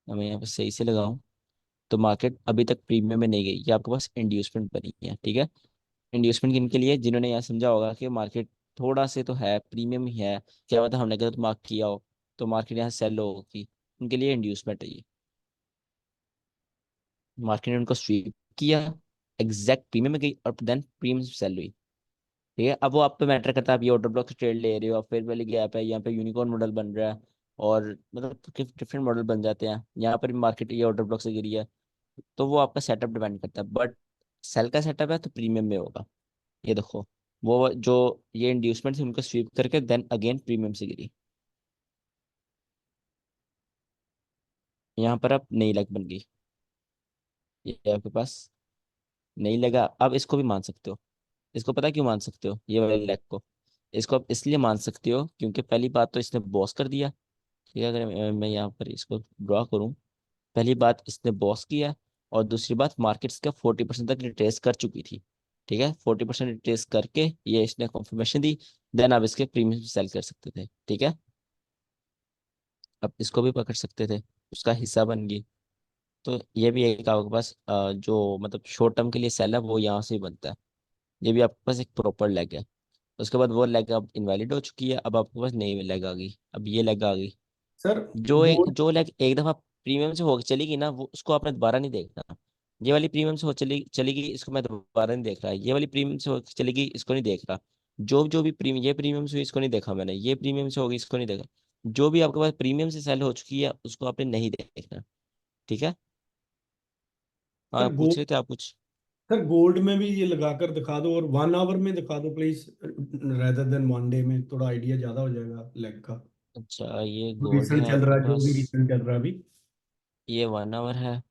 [SPEAKER 1] अब मैं यहाँ पर सही से लगाऊं, तो मार्केट अभी तक प्रीमियम में नहीं गई, ये आपके पास इंड्यूसमेंट बनी है, ठीक है। इंड्यूसमेंट किन के लिए? जिन्होंने यहाँ समझा होगा कि मार्केट थोड़ा से तो है, प्रीमियम ही है, क्या पता हमने गलत मार्क किया हो, तो मार्केट यहाँ सेल होगी, उनके लिए इंड्यूसमेंट है ये। मार्केट ने उनको स्वीप किया, एग्जैक्ट प्रीमियम में गई और देन प्रीमियम सेल हुई, ठीक है। अब वो आप पे मैटर करता है, आप ये ऑर्डर ब्लॉक से ट्रेड ले रहे हो, फिर वाली गैप है, यहाँ पे यूनिकॉर्न मॉडल बन रहा है, और मतलब डिफरेंट मॉडल बन जाते हैं, यहाँ पर मार्केट ये ऑर्डर ब्लॉक से गिरी है, तो वो आपका सेटअप डिपेंड करता है, बट सेल का सेटअप है तो प्रीमियम में होगा। ये देखो, वो जो ये इंड्यूसमेंट थी उनको स्वीप करके देन अगेन प्रीमियम से गिरी, यहाँ पर अब नई लेग बन गई, ये आपके पास नहीं लगा। अब इसको भी मान सकते हो, इसको पता है क्यों मान सकते हो ये वाले लेग को? इसको आप इसलिए मान सकते हो क्योंकि पहली बात तो इसने बॉस कर दिया, ठीक है। अगर मैं यहाँ पर इसको ड्रॉ करूँ, पहली बात इसने बॉस किया, और दूसरी बात मार्केट इसका 40% तक रिट्रेस कर चुकी थी, ठीक है। 40% रिट्रेस करके ये इसने कंफर्मेशन दी, देन आप इसके प्रीमियम सेल कर सकते थे, ठीक है। अब इसको भी पकड़ सकते थे, उसका हिस्सा बन गई। तो ये भी एक आपके पास जो मतलब शॉर्ट टर्म के लिए सेल है वो यहाँ से ही बनता है। ये भी आपके पास एक प्रॉपर लेग है। उसके बाद वो लेग अब इनवैलिड हो चुकी है, अब आपके पास नई लेग आ गई, अब ये लेग आ गई।
[SPEAKER 2] सर
[SPEAKER 1] जो
[SPEAKER 2] वो
[SPEAKER 1] जो लेग एक दफा प्रीमियम से होकर चली गई ना, वो उसको आपने दोबारा नहीं देखना। ये वाली प्रीमियम से हो चली चलेगी, इसको मैं दोबारा नहीं देख रहा, ये वाली प्रीमियम से हो चलेगी, इसको नहीं देख रहा। जो जो भी प्रीमियम, ये प्रीमियम से हुई, इसको नहीं देखा मैंने, ये प्रीमियम से होगी, इसको नहीं देखा। जो भी आपके पास प्रीमियम से सेल हो चुकी है उसको आपने नहीं देखना। ठीक है। हाँ
[SPEAKER 2] सर
[SPEAKER 1] पूछ
[SPEAKER 2] गोल्ड,
[SPEAKER 1] रहे थे आप कुछ।
[SPEAKER 2] सर गोल्ड में भी ये लगाकर दिखा दो और 1 आवर में दिखा दो प्लीज, रेदर देन 1 डे में, थोड़ा आइडिया ज्यादा हो जाएगा लेग का।
[SPEAKER 1] अच्छा ये गोल्ड
[SPEAKER 2] रिसेंट
[SPEAKER 1] है
[SPEAKER 2] चल
[SPEAKER 1] आपके
[SPEAKER 2] रहा है, जो
[SPEAKER 1] पास,
[SPEAKER 2] भी रिसेंट चल रहा है अभी।
[SPEAKER 1] ये 1 आवर है,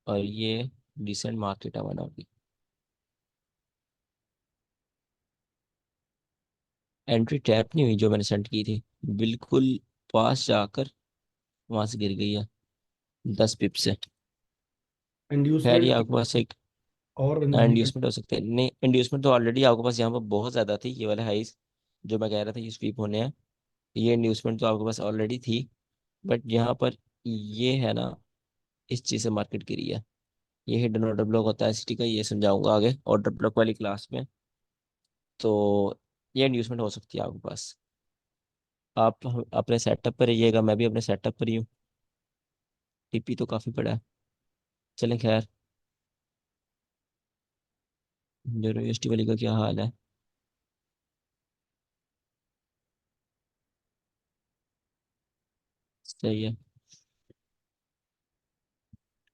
[SPEAKER 1] और ये रिसेंट मार्केट है 1 आवर की। एंट्री टैप नहीं हुई जो मैंने सेंड की थी, बिल्कुल पास जाकर वहां से गिर गई है 10 पिप से। खैर ये
[SPEAKER 2] इंड्यूसमेंट
[SPEAKER 1] आपके पास एक
[SPEAKER 2] और
[SPEAKER 1] इंड्यूसमेंट हो सकते हैं, नहीं इंड्यूसमेंट तो ऑलरेडी आपके पास यहाँ पर बहुत ज्यादा थी, ये वाले हाइस जो मैं कह रहा था ये स्वीप होने हैं, ये इंड्यूसमेंट तो आपके पास ऑलरेडी थी। बट यहाँ पर ये है ना, इस चीज से मार्केट गिरी है। ये हिडन ऑर्डर ब्लॉक होता है सिटी का, ये समझाऊंगा आगे ऑर्डर ब्लॉक वाली क्लास में। तो ये इंड्यूसमेंट हो सकती है आपके पास। आप अपने सेटअप पर रहिएगा, मैं भी अपने सेटअप पर ही हूँ। टीपी तो काफी बड़ा है। चलें खैर, यूरो यूएसडी वाली का क्या हाल है। सही है।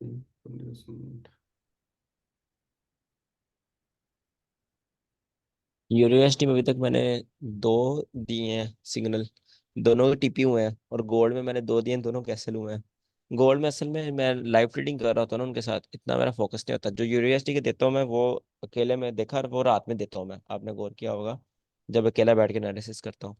[SPEAKER 2] इंड्यूसमेंट।
[SPEAKER 1] यूरो यूएसडी में अभी तक मैंने दो दिए हैं सिग्नल, दोनों के टीपी हुए हैं, और गोल्ड में मैंने दो दिए हैं, दोनों कैंसिल हुए हैं। गोल्ड में असल में मैं लाइव ट्रेडिंग कर रहा होता ना उनके साथ, इतना मेरा फोकस नहीं होता। जो यूरो यूएसडी के देता हूँ मैं वो अकेले में देखा, और वो रात में देता हूँ मैं, आपने गौर किया होगा, जब अकेला बैठ के एनालिसिस करता हूँ।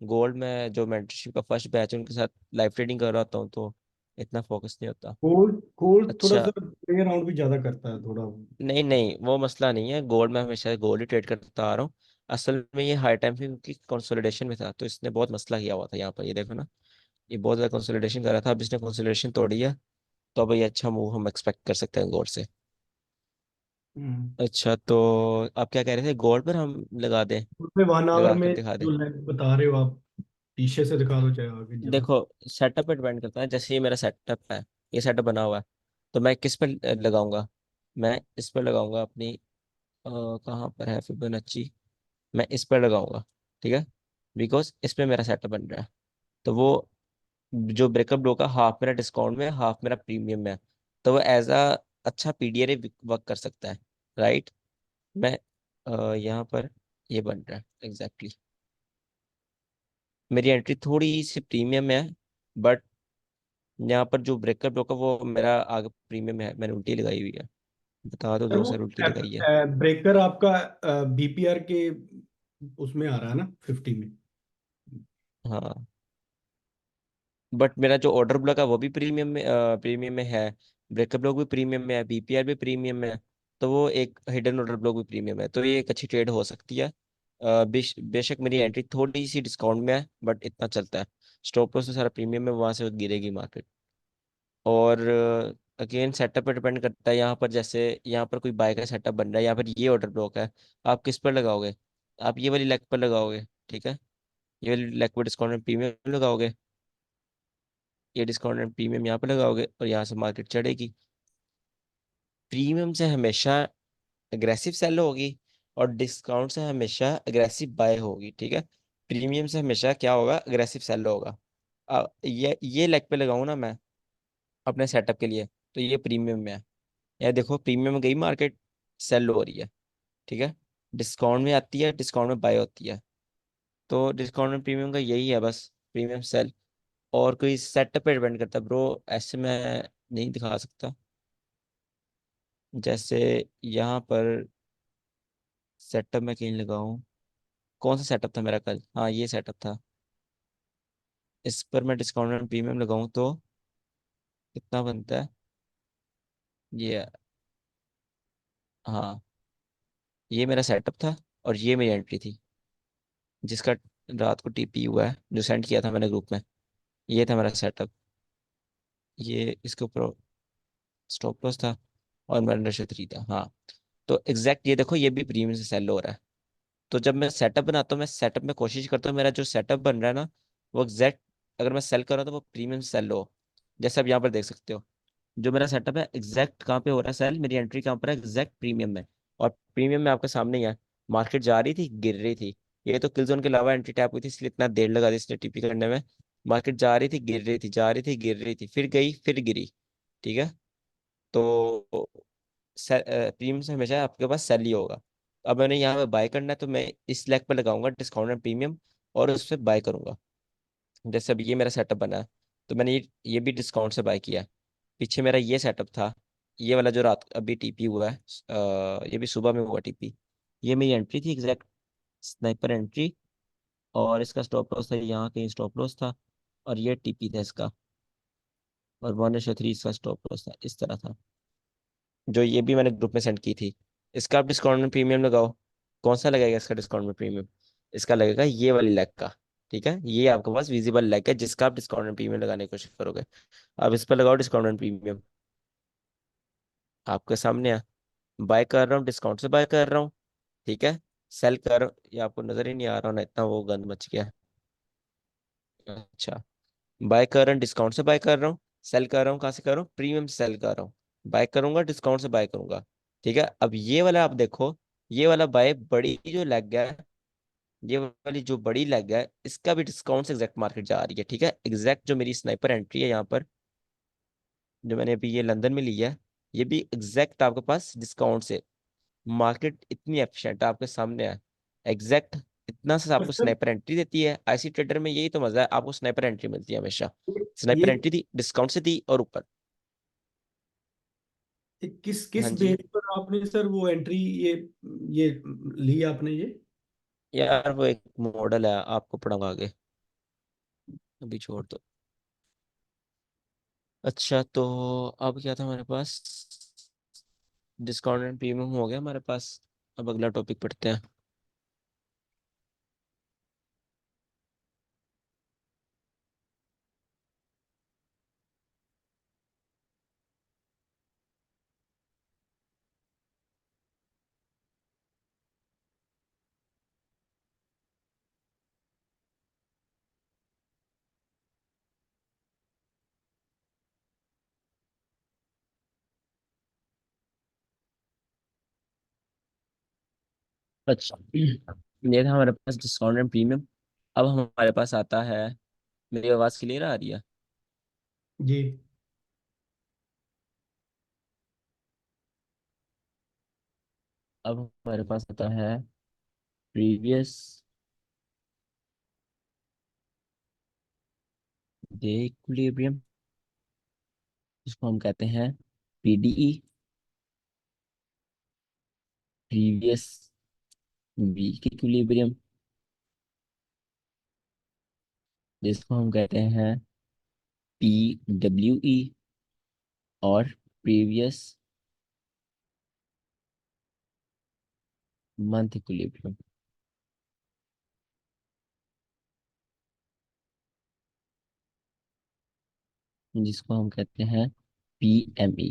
[SPEAKER 1] गोल्ड में जो मेंटरशिप का फर्स्ट बैच है उनके साथ लाइव ट्रेडिंग कर रहा होता हूँ, तो इतना फोकस नहीं होता।
[SPEAKER 2] गोल्ड, गोल्ड थोड़ा
[SPEAKER 1] अच्छा,
[SPEAKER 2] सा प्ले अराउंड भी ज्यादा करता है थोड़ा।
[SPEAKER 1] नहीं नहीं वो मसला नहीं है, गोल्ड में हमेशा गोल्ड ही ट्रेड करता आ रहा हूँ। असल में ये हाई टाइम फ्रेम की कंसोलिडेशन में था, तो इसने बहुत मसला किया हुआ था यहाँ पर, ये देखो ना, ये बहुत ज़्यादा कंसोलिडेशन कर रहा था, अब इसने कंसोलिडेशन तोड़ी है। तो अब ये अच्छा मूव हम एक्सपेक्ट कर सकते हैं गोल्ड से।
[SPEAKER 2] हम्म।
[SPEAKER 1] अच्छा तो आप क्या कह रहे थे, गोल्ड पर हम लगा दें,
[SPEAKER 2] उसमें 1 आवर
[SPEAKER 1] लगा कर
[SPEAKER 2] में
[SPEAKER 1] दिखा दें।
[SPEAKER 2] जो लेग बता रहे हो आप, पीछे से दिखा दो चाहे आगे जहाँ।
[SPEAKER 1] देखो सेटअप पे डिपेंड करता है, जैसे ये मेरा सेटअप है, ये सेटअप बना हुआ है, तो मैं किस पर लगाऊंगा, मैं इस पर लगाऊंगा अपनी कहाँ पर है फिबोनाची, मैं इस पर लगाऊंगा। ठीक है, बिकॉज इस पे मेरा सेटअप बन रहा है। तो वो जो ब्रेकअप लो का हाफ मेरा डिस्काउंट में है, हाफ मेरा प्रीमियम में है, तो वो एज अ अच्छा पीडीआर वर्क कर सकता है। राइट। मैं यहाँ पर ये बन रहा है एग्जैक्टली exactly। मेरी एंट्री थोड़ी सी प्रीमियम में है, बट यहाँ पर जो ब्रेकअप लो का वो मेरा आगे प्रीमियम में है, मैंने उल्टी लगाई हुई है, बता दो
[SPEAKER 2] सर
[SPEAKER 1] दो
[SPEAKER 2] वो
[SPEAKER 1] सर उल्टी लगाई है।
[SPEAKER 2] ब्रेकर आपका बीपीआर के उसमें आ रहा है ना 50 में।
[SPEAKER 1] हाँ बट मेरा जो ऑर्डर ब्लॉक है वो भी प्रीमियम में है, ब्रेकअप ब्लॉक भी प्रीमियम में है, बीपीआर भी प्रीमियम में है, तो वो एक हिडन ऑर्डर ब्लॉक भी प्रीमियम है, तो ये एक अच्छी ट्रेड हो सकती है। बेशक मेरी एंट्री थोड़ी सी डिस्काउंट में है, बट इतना चलता है। स्टॉप लॉस तो सारा प्रीमियम में, वहां से गिरेगी मार्केट। और अगेन सेटअप पर डिपेंड करता है, यहाँ पर जैसे यहाँ पर कोई बाय का सेटअप बन रहा है, यहाँ पर ये ऑर्डर ब्लॉक है, आप किस पर लगाओगे, आप ये वाली लेग पर लगाओगे। ठीक है, ये वाली लेग पर डिस्काउंट में प्रीमियम लगाओगे, ये डिस्काउंट एंड प्रीमियम यहाँ पे लगाओगे, और यहाँ से मार्केट चढ़ेगी। प्रीमियम से हमेशा अग्रेसिव सेल होगी, और डिस्काउंट से हमेशा अग्रेसिव बाय होगी। ठीक है, प्रीमियम से हमेशा क्या होगा, अग्रेसिव सेल होगा। ये लेग पे लगाऊं ना मैं अपने सेटअप के लिए, तो ये प्रीमियम में है, ये देखो प्रीमियम में गई मार्केट, सेल हो रही है। ठीक है, डिस्काउंट में आती है, डिस्काउंट में बाय होती है, तो डिस्काउंट में प्रीमियम का यही है बस, प्रीमियम सेल। और कोई सेटअप पे डिपेंड करता है ब्रो, ऐसे मैं नहीं दिखा सकता। जैसे यहाँ पर सेटअप में कहीं लगाऊं, कौन सा सेटअप था मेरा कल, हाँ ये सेटअप था, इस पर मैं डिस्काउंट एंड प्रीमियम लगाऊं तो कितना बनता है ये, हाँ ये मेरा सेटअप था, और ये मेरी एंट्री थी, जिसका रात को टीपी हुआ है, जो सेंड किया था मैंने ग्रुप में, ये था मेरा सेटअप। ये इसके ऊपर स्टॉप लॉस था, और मेरा अंडर 3 था। हाँ तो एग्जैक्ट ये देखो, ये भी प्रीमियम से सेल हो रहा है। तो जब मैं सेटअप बनाता हूँ, मैं सेटअप में कोशिश करता हूँ मेरा जो सेटअप बन रहा है ना, वो एग्जैक्ट, अगर मैं सेल कर रहा हूँ तो वो प्रीमियम सेल हो, जैसे आप यहाँ पर देख सकते हो। जो मेरा सेटअप है एग्जैक्ट कहाँ पे हो रहा है सेल, मेरी एंट्री कहाँ पर है, एग्जैक्ट प्रीमियम में। और प्रीमियम में आपके सामने ही है, मार्केट जा रही थी गिर रही थी। ये तो किल जोन के अलावा एंट्री टैप हुई थी, इसलिए इतना देर लगा दी इसने टीपी करने में। मार्केट जा रही थी गिर रही थी, जा रही थी गिर रही थी, फिर गई फिर गिरी। ठीक है। तो प्रीमियम से हमेशा आपके पास सेल ही होगा। अब मैंने यहाँ पे बाय करना है, तो मैं इस लेग पे लगाऊंगा डिस्काउंट एंड प्रीमियम, और उस पर बाय करूंगा। जैसे अब ये मेरा सेटअप बना है, तो मैंने ये भी डिस्काउंट से बाय किया है। पीछे मेरा ये सेटअप था, ये वाला जो रात अभी टीपी हुआ है, ये भी सुबह में हुआ टीपी। ये मेरी एंट्री थी एग्जैक्ट स्नाइपर एंट्री, और इसका स्टॉप लॉस था यहाँ कहीं, स्टॉप लॉस था। और ये टीपी था इसका, और 1/3 इसका स्टॉप लॉस था, इस तरह था। जो ये भी मैंने ग्रुप में सेंड की थी। इसका आप डिस्काउंट में प्रीमियम लगाओ। कौन सा लगेगा इसका डिस्काउंट में प्रीमियम? इसका लगेगा ये वाली लेग का। ठीक है, ये आपके पास विजिबल लेग है जिसका आप डिस्काउंट में प्रीमियम लगाने की कोशिश करोगे। अब इस पर लगाओ डिस्काउंट में प्रीमियम, आपके सामने है। बाय कर रहा हूँ, डिस्काउंट से बाय कर रहा हूँ। ठीक है। सेल कर, ये आपको नजर ही नहीं आ रहा ना, इतना वो गंद मच गया है। अच्छा, बाय कर रहा हूँ डिस्काउंट से बाय कर रहा हूँ। सेल कर रहा हूँ, कहाँ से कर रहा हूँ? प्रीमियम से सेल कर रहा हूँ। बाय करूंगा डिस्काउंट से बाय करूंगा। ठीक है, अब ये वाला आप देखो, ये वाला बाय बड़ी जो लैग है, ये वाली जो बड़ी लैग है, इसका भी डिस्काउंट से एग्जैक्ट मार्केट जा रही है। ठीक है, एग्जैक्ट जो मेरी स्नाइपर एंट्री है यहाँ पर, जो मैंने अभी ये लंदन में लिया है, ये भी एग्जैक्ट आपके पास डिस्काउंट से। मार्केट इतनी एफिशिएंट है, आपके सामने है एग्जैक्ट। इतना से
[SPEAKER 2] तो
[SPEAKER 1] आपको
[SPEAKER 2] सर
[SPEAKER 1] स्नाइपर एंट्री देती है आईसी ट्रेडर में, यही तो मजा है, आपको स्नाइपर एंट्री मिलती है हमेशा।
[SPEAKER 2] ये
[SPEAKER 1] स्नाइपर एंट्री दी, डिस्काउंट से दी, और ऊपर।
[SPEAKER 2] किस
[SPEAKER 1] हाँ
[SPEAKER 2] किस
[SPEAKER 1] जी।
[SPEAKER 2] बेस पर आपने सर वो एंट्री ये ली आपने ये?
[SPEAKER 1] यार वो एक मॉडल है, आपको पढ़ाऊंगा आगे, अभी छोड़ दो। अच्छा, तो अब क्या था हमारे पास? डिस्काउंट एंड प्रीमियम हो गया हमारे पास। अब अगला टॉपिक पढ़ते हैं। अच्छा, ये था हमारे पास डिस्काउंट एंड प्रीमियम। अब हमारे पास आता है, मेरी आवाज़ क्लियर आ रही है?
[SPEAKER 2] जी
[SPEAKER 1] अब हमारे पास आता है प्रीवियस डे इक्विलिब्रियम, जिसको हम कहते हैं पीडीई, प्रीवियस वीक इक्विलिब्रियम, जिसको हम कहते हैं पीडब्ल्यूई, और प्रीवियस मंथ इक्विलिब्रियम, जिसको हम कहते हैं पीएमई।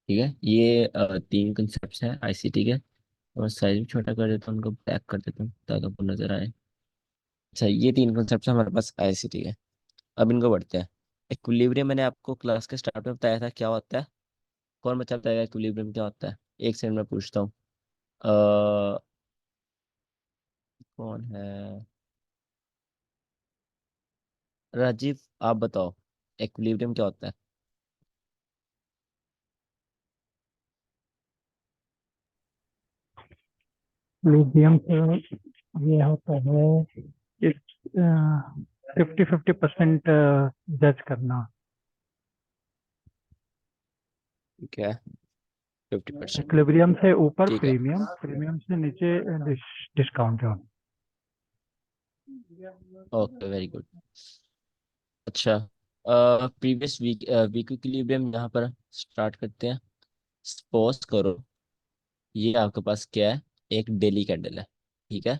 [SPEAKER 1] ठीक है, ये तीन कंसेप्ट हैं आईसीटी के। और साइज भी छोटा कर देता हूँ, उनको पैक कर देता हूँ ताकि आपको नजर आए। अच्छा, ये तीन कंसेप्ट हमारे पास आईसीटी के। अब इनको बढ़ते हैं। इक्विलिब्रियम मैंने आपको क्लास के स्टार्ट में बताया था क्या होता है। कौन बच्चा बताएगा इक्विलिब्रियम क्या होता है? एक सेकंड में पूछता हूँ। अ, कौन है? राजीव, आप बताओ इक्विलिब्रियम क्या होता है?
[SPEAKER 5] मीडियम से ये होता है कि 50-50% जज करना।
[SPEAKER 1] ठीक है, 50%।
[SPEAKER 5] इक्विलिब्रियम से ऊपर
[SPEAKER 1] ठीक है।
[SPEAKER 5] प्रीमियम, प्रीमियम से नीचे discount zone.
[SPEAKER 1] Okay, very good. अच्छा, प्रीवियस वीक वीक इक्विलिब्रियम यहाँ पर स्टार्ट करते हैं। सपोज करो ये आपके पास क्या है, एक डेली कैंडल है। ठीक है,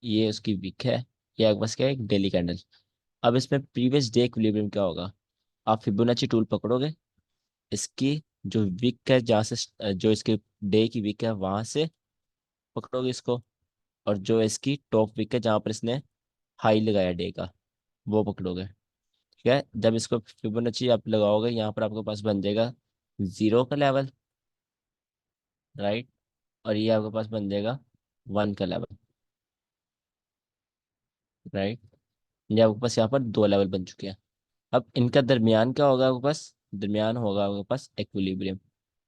[SPEAKER 1] ये उसकी वीक है। ये आपके पास क्या है, एक डेली कैंडल। अब इसमें प्रीवियस डे इक्विलिब्रियम क्या होगा? आप फिबोनाची टूल पकड़ोगे, इसकी जो वीक है जहाँ से जो इसके डे की वीक है वहां से पकड़ोगे इसको, और जो इसकी टॉप वीक है जहाँ पर इसने हाई लगाया डे का, वो पकड़ोगे। ठीक है। जब इसको फिबोनाची आप लगाओगे यहाँ पर आपके पास बन जाएगा 0 का लेवल, राइट, और ये आपके पास बन जाएगा 1 का लेवल, राइट। ये आपके पास यहाँ पर 2 लेवल बन चुके हैं। अब इनका दरमियान क्या होगा आपके पास? दरमियान होगा आपके पास इक्विलिब्रियम,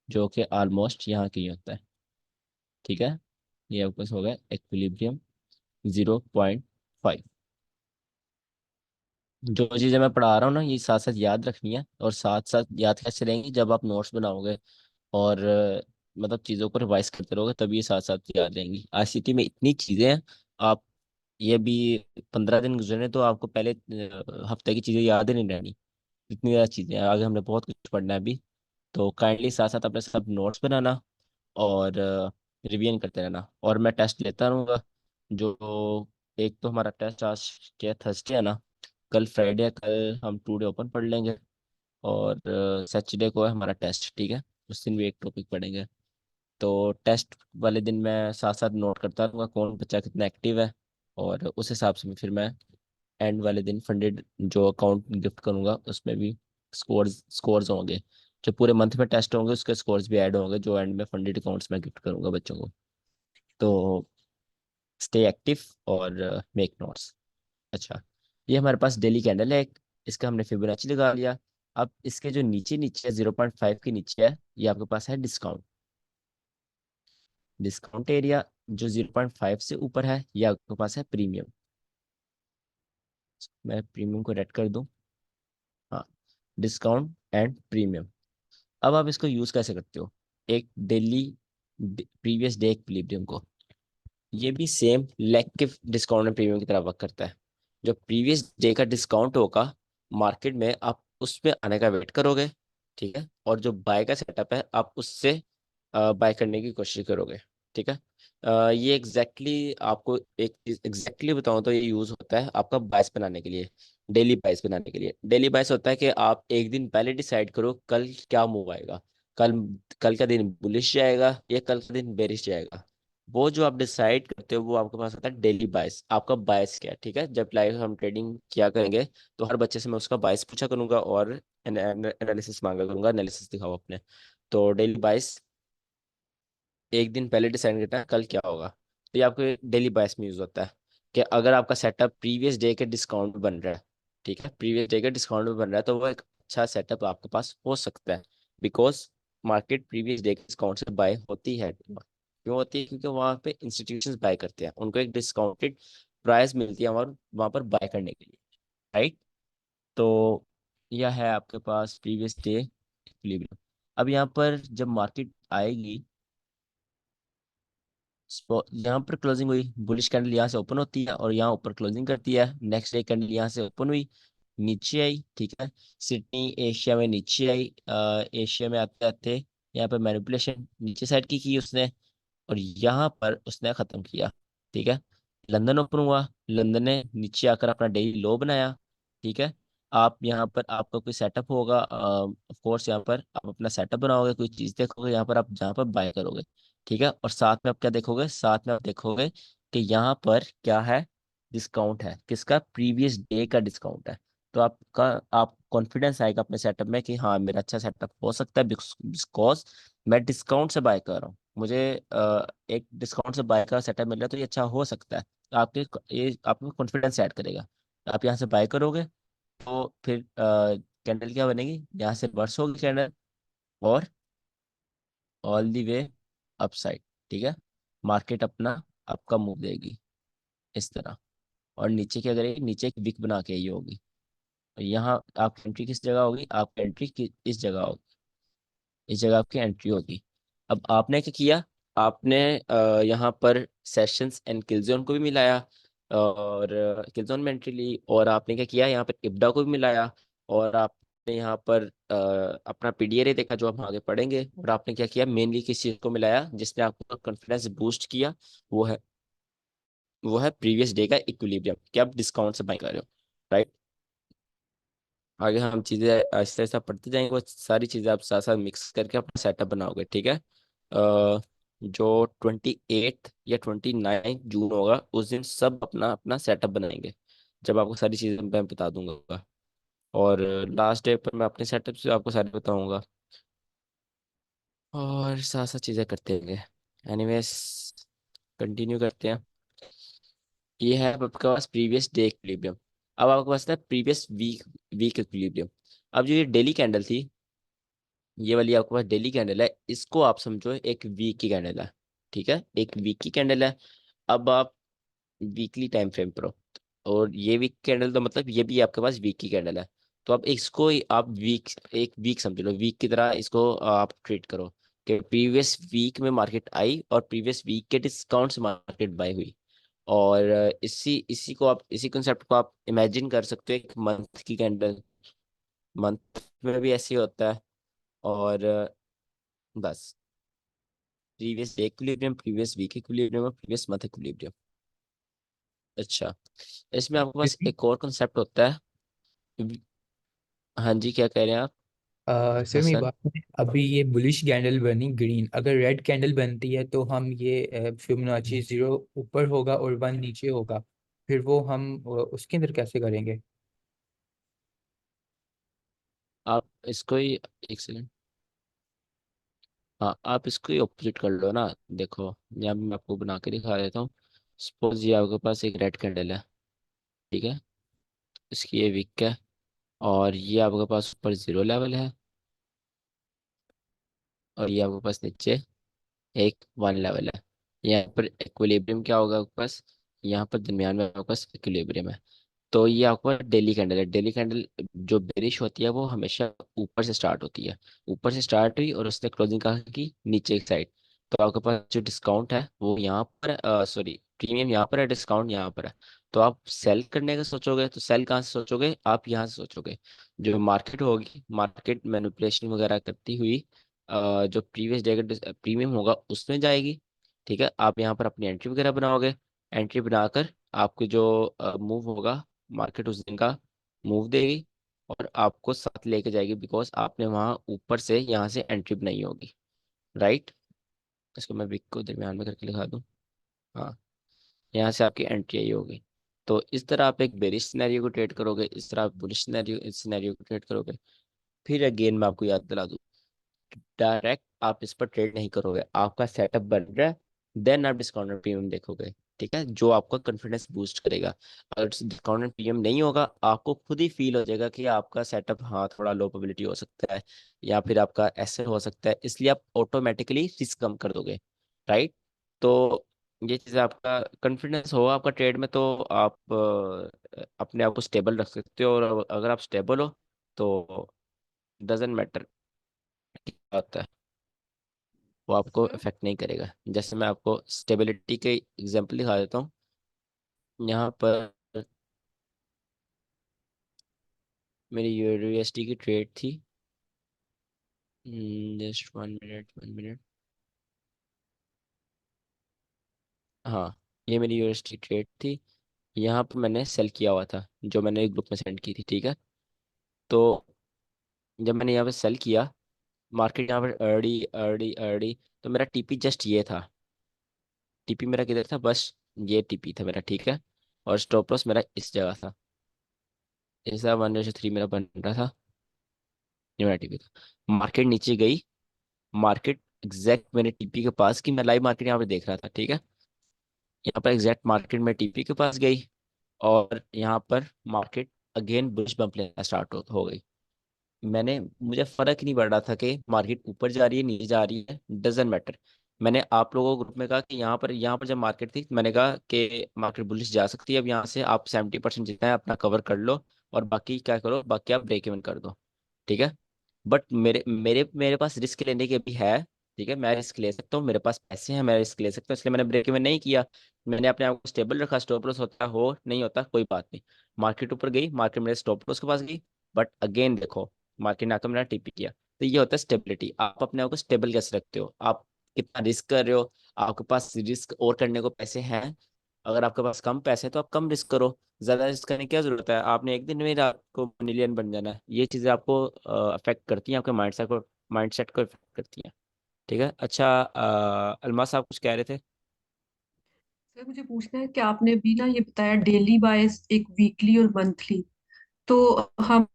[SPEAKER 1] जो कि ऑलमोस्ट यहाँ की होता है, ठीक है। ये आपके पास होगा इक्विलिब्रियम 0.5। जो चीज़ें मैं पढ़ा रहा हूँ ना, ये साथ साथ याद रखनी है, और साथ साथ याद कैसे रहेंगी? जब आप नोट्स बनाओगे और मतलब चीज़ों को रिवाइज करते रहोगे, तभी ये साथ साथ याद रहेंगी। आईसीटी में इतनी चीज़ें हैं, आप ये भी 15 दिन गुजरे तो आपको पहले हफ्ते की चीज़ें याद ही नहीं रहनी, इतनी ज़्यादा चीज़ें हैं। आगे हमने बहुत कुछ पढ़ना है अभी। तो काइंडली साथ साथ अपने सब नोट्स बनाना और रिवीजन करते रहना, और मैं टेस्ट लेता रहूँगा। जो एक तो हमारा टेस्ट आज क्या थर्सडे है ना, कल फ्राइडे है, कल हम 2 डे ओपन पढ़ लेंगे, और सैटरडे को है हमारा टेस्ट, ठीक है। उस दिन भी एक टॉपिक पढ़ेंगे। तो टेस्ट वाले दिन मैं साथ साथ नोट करता रहूँगा कौन बच्चा कितना एक्टिव है, और उस हिसाब से फिर मैं एंड वाले दिन फंडेड जो अकाउंट गिफ्ट करूँगा उसमें भी स्कोर्स होंगे। जो पूरे मंथ में टेस्ट होंगे उसके स्कोर्स भी ऐड होंगे, जो एंड में फंडेड अकाउंट्स में गिफ्ट करूँगा बच्चों को। तो स्टे एक्टिव और मेक नोट्स। अच्छा, ये हमारे पास डेली कैंडल है एक, इसका हमने फिबोनाची लगा लिया। अब इसके जो नीचे नीचे 0.5 के नीचे है, ये आपके पास है डिस्काउंट। डिस्काउंट एरिया जो 0.5 से ऊपर है, ये आपके पास है प्रीमियम। मैं प्रीमियम को रेड कर दूं। हाँ, डिस्काउंट एंड प्रीमियम। अब आप इसको यूज कैसे करते हो? एक डेली प्रीवियस डे इक्विलिब्रियम को, ये भी सेम लेग के डिस्काउंट एंड प्रीमियम की तरह वर्क करता है। जो प्रीवियस डे का डिस्काउंट होगा मार्केट में, आप उसमें आने का वेट करोगे, ठीक है, और जो बाय का सेटअप है आप उससे बाय करने की कोशिश करोगे, ठीक है। ये आपको एक एग्जैक्टली बताऊं तो ये यूज होता है आपका बायस बनाने के लिए, डेली बायस बनाने के लिए। डेली बायस होता है कि आप एक दिन पहले डिसाइड करो कल क्या मूव आएगा, कल कल का दिन बुलिश जाएगा या कल का दिन बेरिश जाएगा। वो जो आप डिसाइड करते हो वो आपके पास होता है डेली बायस। आपका बायस क्या है, ठीक है। जब लाइव हम ट्रेडिंग किया करेंगे तो हर बच्चे से मैं उसका बायस पूछा करूंगा और एनालिसिस मांगा करूंगा, एनालिसिस दिखाओ अपने। तो डेली बायस एक दिन पहले डिसाइड करना है कल क्या होगा। तो ये आपके डेली बायस में यूज होता है कि अगर आपका सेटअप प्रीवियस डे के डिस्काउंट बन रहा है, ठीक है, प्रीवियस डे के डिस्काउंट में बन रहा है, तो वो एक अच्छा सेटअप आपके पास हो सकता है। बिकॉज मार्केट प्रीवियस डे के डिस्काउंट से बाय होती है। क्यों होती है? क्योंकि वहाँ पे इंस्टीट्यूशंस बाय करते हैं, उनको एक डिस्काउंटेड प्राइस मिलती है वहाँ पर बाय करने के लिए, राइट। तो यह है आपके पास प्रीवियस डे इक्विलिब्रियम। अब यहाँ पर जब मार्केट आएगी, यहाँ पर क्लोजिंग हुई, बुलिश कैंडल यहाँ से ओपन होती है और यहाँ ऊपर क्लोजिंग करती है। नेक्स्ट डे कैंडल यहाँ से ओपन हुई, नीचे आई, ठीक है। सिडनी एशिया में नीचे आई, एशिया में आते आते यहाँ पर मैनिपुलेशन नीचे साइड की उसने, और यहाँ पर उसने खत्म किया, ठीक है। लंदन ओपन हुआ, लंदन ने नीचे आकर अपना डेली लो बनाया, ठीक है। आप यहाँ पर आपका कोई सेटअप होगा, ऑफ कोर्स यहाँ पर आप अपना सेटअप बनाओगे, कोई चीज़ देखोगे यहाँ पर, आप जहाँ पर बाय करोगे, ठीक है। और साथ में आप क्या देखोगे? साथ में आप देखोगे कि यहाँ पर क्या है? डिस्काउंट है। किसका? प्रीवियस डे का डिस्काउंट है। तो आप कॉन्फिडेंस आएगा अपने सेटअप में कि हाँ मेरा अच्छा सेटअप हो सकता है, बिकॉज मैं डिस्काउंट से बाय कर रहा हूँ। मुझे एक डिस्काउंट से बाय का सेटअप मिल रहा है, तो ये अच्छा हो सकता है। आपके ये आपको कॉन्फिडेंस ऐड करेगा। आप यहाँ से बाय करोगे तो फिर कैंडल क्या बनेगी? यहाँ से रिवर्स होगी कैंडल, और ऑल दी वे अपसाइड, ठीक है। मार्केट अपना आपका मूव देगी इस तरह, और नीचे क्या करेगी? नीचे एक विक बना के ये होगी, और यहाँ आपकी एंट्री किस जगह होगी? आपकी एंट्री इस जगह होगी, इस जगह आपकी एंट्री होगी। अब आपने क्या किया? आपने यहाँ पर सेशंस एंड किलजोन को भी मिलाया, और किलजोन में एंट्री ली, और आपने क्या किया? यहाँ पर इब्डा को भी मिलाया, और आपने यहाँ पर अपना पीडीआर देखा जो हम आगे पढ़ेंगे, और आपने क्या किया? मेनली किस चीज़ को मिलाया जिसने आपको कॉन्फिडेंस बूस्ट किया? वो है वो है प्रीवियस डे का इक्विलिब्रियम, कि आप डिस्काउंट से बाय कर रहे हो, राइट। आगे हम चीज़ें आहिस्ता आहिस्ता पढ़ते जाएंगे, वो सारी चीज़ें आप साथ साथ मिक्स करके अपना सेटअप बनाओगे, ठीक है। जो 28 या 29 जून होगा उस दिन सब अपना अपना सेटअप बनाएंगे, जब आपको सारी चीज़ें मैं बता दूंगा। और लास्ट डे पर मैं अपने सेटअप से आपको सारे बताऊंगा और साथ साथ चीज़ें करते रहेंगे। एनीवेज कंटिन्यू करते हैं। ये है अब आपके पास प्रीवियस डे इक्विलिब्रियम। अब आपके पास था प्रीवियस वीक वीक इक्विलिब्रियम। अब जो ये डेली कैंडल थी, ये वाली आपके पास डेली कैंडल है, इसको आप समझो एक वीक की कैंडल है। ठीक है, एक वीक की कैंडल है। अब आप वीकली टाइम फ्रेम पर हो, और ये वीक कैंडल तो मतलब ये भी आपके पास वीक की कैंडल है। तो आप इसको ही आप वीक, एक वीक समझ लो, वीक की तरह इसको आप ट्रीट करो कि प्रीवियस वीक में मार्केट आई और प्रीवियस वीक के डिस्काउंट से मार्केट बाय हुई। और इसी इसी को आप, इसी कंसेप्ट को आप इमेजिन कर सकते हो एक मंथ की कैंडल। मंथ में भी ऐसे ही होता है। और बस previous day equilibrium, previous week equilibrium और प्रीवियस मंथ इक्विलिब्रियम। अच्छा, इसमें आपके पास
[SPEAKER 3] फिर
[SPEAKER 1] एक और कंसेप्ट होता है। हाँ जी, क्या कह रहे हैं आप
[SPEAKER 3] सर मेरी
[SPEAKER 1] हसन?
[SPEAKER 3] बात है, अभी ये बुलिश कैंडल बनी ग्रीन, अगर रेड कैंडल बनती है तो हम ये फिबोनाची 0 ऊपर होगा और 1 नीचे होगा, फिर वो हम उसके अंदर कैसे करेंगे?
[SPEAKER 1] आप इसको ही, एक सेकंड, हाँ आप इसको ही ऑपोजिट कर लो ना। देखो, यहाँ मैं आपको बना के दिखा देता हूँ। सपोज ये आपके पास एक रेड कैंडल है, ठीक है, इसकी ये विक है, और ये आपके पास ऊपर जीरो लेवल है, और ये आपके पास नीचे एक वन लेवल है। यहाँ पर इक्विलिब्रियम क्या होगा आपके पास? यहाँ पर दरमियान में आपके पास इक्विलिब्रियम है। तो ये आपका डेली कैंडल है। डेली कैंडल जो बेरिश होती है वो हमेशा ऊपर से स्टार्ट होती है। ऊपर से स्टार्ट हुई और उसने क्लोजिंग कहा की नीचे की साइड। तो आपके पास जो डिस्काउंट है वो यहाँ पर, सॉरी प्रीमियम यहाँ पर है, डिस्काउंट यहाँ पर है। तो आप सेल करने का सोचोगे तो सेल कहाँ से सोचोगे? आप यहाँ से सोचोगे। जो मार्केट होगी, मार्केट मैनिपुलेशन वगैरह करती हुई जो प्रीवियस डे का प्रीमियम होगा उसमें जाएगी। ठीक है, आप यहाँ पर अपनी एंट्री वगैरह बनाओगे। एंट्री बनाकर आपको जो मूव होगा, मार्केट उस दिन का मूव देगी और आपको साथ लेके जाएगी, बिकॉज आपने वहाँ ऊपर से यहाँ से एंट्री बनाई होगी। राइट, इसको मैं विक को दरमियान में करके लिखा दूँ। हाँ, यहाँ से आपकी एंट्री आई होगी। तो इस तरह आप एक बेरिश सिनेरियो को ट्रेड करोगे, इस तरह आप बुलिश सिनेरियो को ट्रेड करोगे। फिर अगेन मैं आपको याद दिला दूँ, डायरेक्ट आप इस पर ट्रेड नहीं करोगे। आपका सेटअप बन रहा है, देन आप डिस्काउंटेड प्रीमियम देखोगे। ठीक है, जो आपका कॉन्फिडेंस बूस्ट करेगा। अगर डिस्काउंटेड प्रीमियम नहीं होगा, आपको खुद ही फील हो जाएगा कि आपका सेटअप हाँ थोड़ा लो प्रोबेबिलिटी हो सकता है, या फिर आपका ऐसे हो सकता है, इसलिए आप ऑटोमेटिकली रिस्क कम कर दोगे। राइट। तो ये चीज़ आपका कॉन्फिडेंस हो आपका ट्रेड में, तो आप अपने आप को स्टेबल रख सकते हो। और अगर आप स्टेबल हो तो डजेंट मैटर क्या होता है, वो आपको इफेक्ट नहीं करेगा। जैसे मैं आपको स्टेबिलिटी के एग्जांपल दिखा देता हूँ। यहाँ पर मेरी यूएसडी की ट्रेड थी, जस्ट 1 मिनट 1 मिनट। हाँ, ये मेरी यूएसडी ट्रेड थी। यहाँ पर मैंने सेल किया हुआ था, जो मैंने ग्रुप में सेंड की थी। ठीक है, तो जब मैंने यहाँ पे सेल किया, मार्केट यहाँ पर अर्ली अर्ली अर्ली, तो मेरा टीपी जस्ट ये था। टीपी मेरा किधर था? बस ये टीपी था मेरा। ठीक है, और स्टॉप लॉस मेरा इस जगह था। ऐसा 1:3 मेरा बन रहा था, ये मेरा टीपी था। मार्केट नीचे गई, मार्केट एग्जैक्ट मेरे टीपी के पास की, मैं लाइव मार्केट यहाँ पे देख रहा था। ठीक है, यहाँ पर एग्जैक्ट मार्केट में टीपी के पास गई, और यहाँ पर मार्केट अगेन बुलिश बम्प लेना स्टार्ट हो गई। मैंने, मुझे फर्क ही नहीं पड़ रहा था कि मार्केट ऊपर जा रही है नीचे जा रही है, डजेंट मैटर। मैंने आप लोगों को ग्रुप में कहा कि यहाँ पर जब मार्केट थी, मैंने कहा कि मार्केट बुलिश जा सकती है, अब यहाँ से आप 70% जितना है अपना कवर कर लो, और बाकी क्या करो, बाकी आप ब्रेक इवन कर दो। ठीक है, बट मेरे मेरे मेरे पास रिस्क लेने की भी है। ठीक है, मैं रिस्क ले सकता हूँ, मेरे पास पैसे हैं, मैं रिस्क ले सकता हूँ, इसलिए मैंने ब्रेक इवन नहीं किया। मैंने अपने आप को स्टेबल रखा। स्टॉप लॉस होता हो नहीं होता कोई बात नहीं। मार्केट ऊपर गई, मार्केट मेरे स्टॉप लॉस के पास गई, बट अगेन देखो, मार्केट ने आकर मेरा टीपी किया। तो ये होता है स्टेबिलिटी। आप अपने आप को स्टेबल कैसे रखते हो, आप कितना रिस्क कर रहे हो, आपके पास रिस्क और करने को पैसे हैं। अगर आपके पास कम पैसे हैं तो आप कम रिस्क करो। ज्यादा रिस्क करने की क्या जरूरत है? आपने एक दिन में रात को मिलियन बन जाना है। ये चीजें आपको अफेक्ट करती हैं, आपके माइंडसेट को अफेक्ट करती हैं। ठीक है, अच्छा, अलमा साहब कुछ कह रहे थे?
[SPEAKER 6] सर मुझे पूछना है कि आपने अभी ना ये बताया डेली बायस एक वीकली और मंथली, तो हम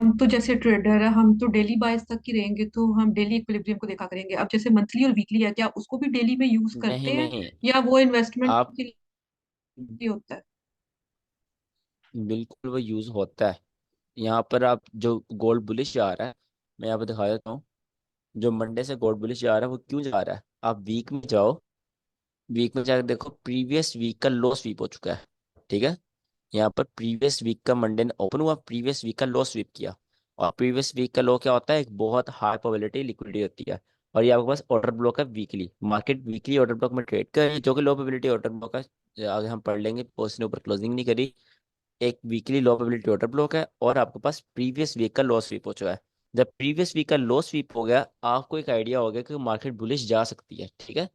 [SPEAKER 6] हम तो जैसे ट्रेडर है, हम तो डेली बाइस तक की रहेंगे, तो हम डेली इक्विलिब्रियम को देखा करेंगे। अब जैसे मंथली और वीकली है, क्या उसको भी डेली में यूज
[SPEAKER 1] नहीं
[SPEAKER 6] करते हैं
[SPEAKER 1] नहीं,
[SPEAKER 6] या वो इन्वेस्टमेंट
[SPEAKER 1] आप
[SPEAKER 6] के लिए होता है?
[SPEAKER 1] बिल्कुल वो यूज होता है। यहाँ पर आप जो गोल्ड बुलिश जा रहा है, मैं यहाँ पर दिखा देता हूँ। जो मंडे से गोल्ड बुलिश जा रहा है वो क्यों जा रहा है, आप वीक में जाओ। वीक में जाकर देखो, प्रीवियस वीक का लो स्वीप हो चुका है। ठीक है, यहाँ पर प्रीवियस वीक का मंडे ने ओपन हुआ, प्रीवियस वीक का लो स्वीप किया। और प्रीवियस वीक का लो क्या होता है, एक बहुत हाई प्रोबेबिलिटी लिक्विडिटी होती है। और ये आपके पास ऑर्डर ब्लॉक है weekly, market weekly order block में ट्रेड कर रही है, जो कि लो प्रोबेबिलिटी ऑर्डर ब्लॉक है। आगे हम पढ़ लेंगे, पोस्ट ने ऊपर क्लोजिंग नहीं करी। एक वीकली लो प्रोबेबिलिटी ऑर्डर ब्लॉक है, और आपके पास प्रीवियस वीक का लो स्वीप हो चुका है। जब प्रीवियस वीक का लो स्वीप हो गया, आपको एक आइडिया हो गया कि मार्केट बुलिश जा सकती है। ठीक है,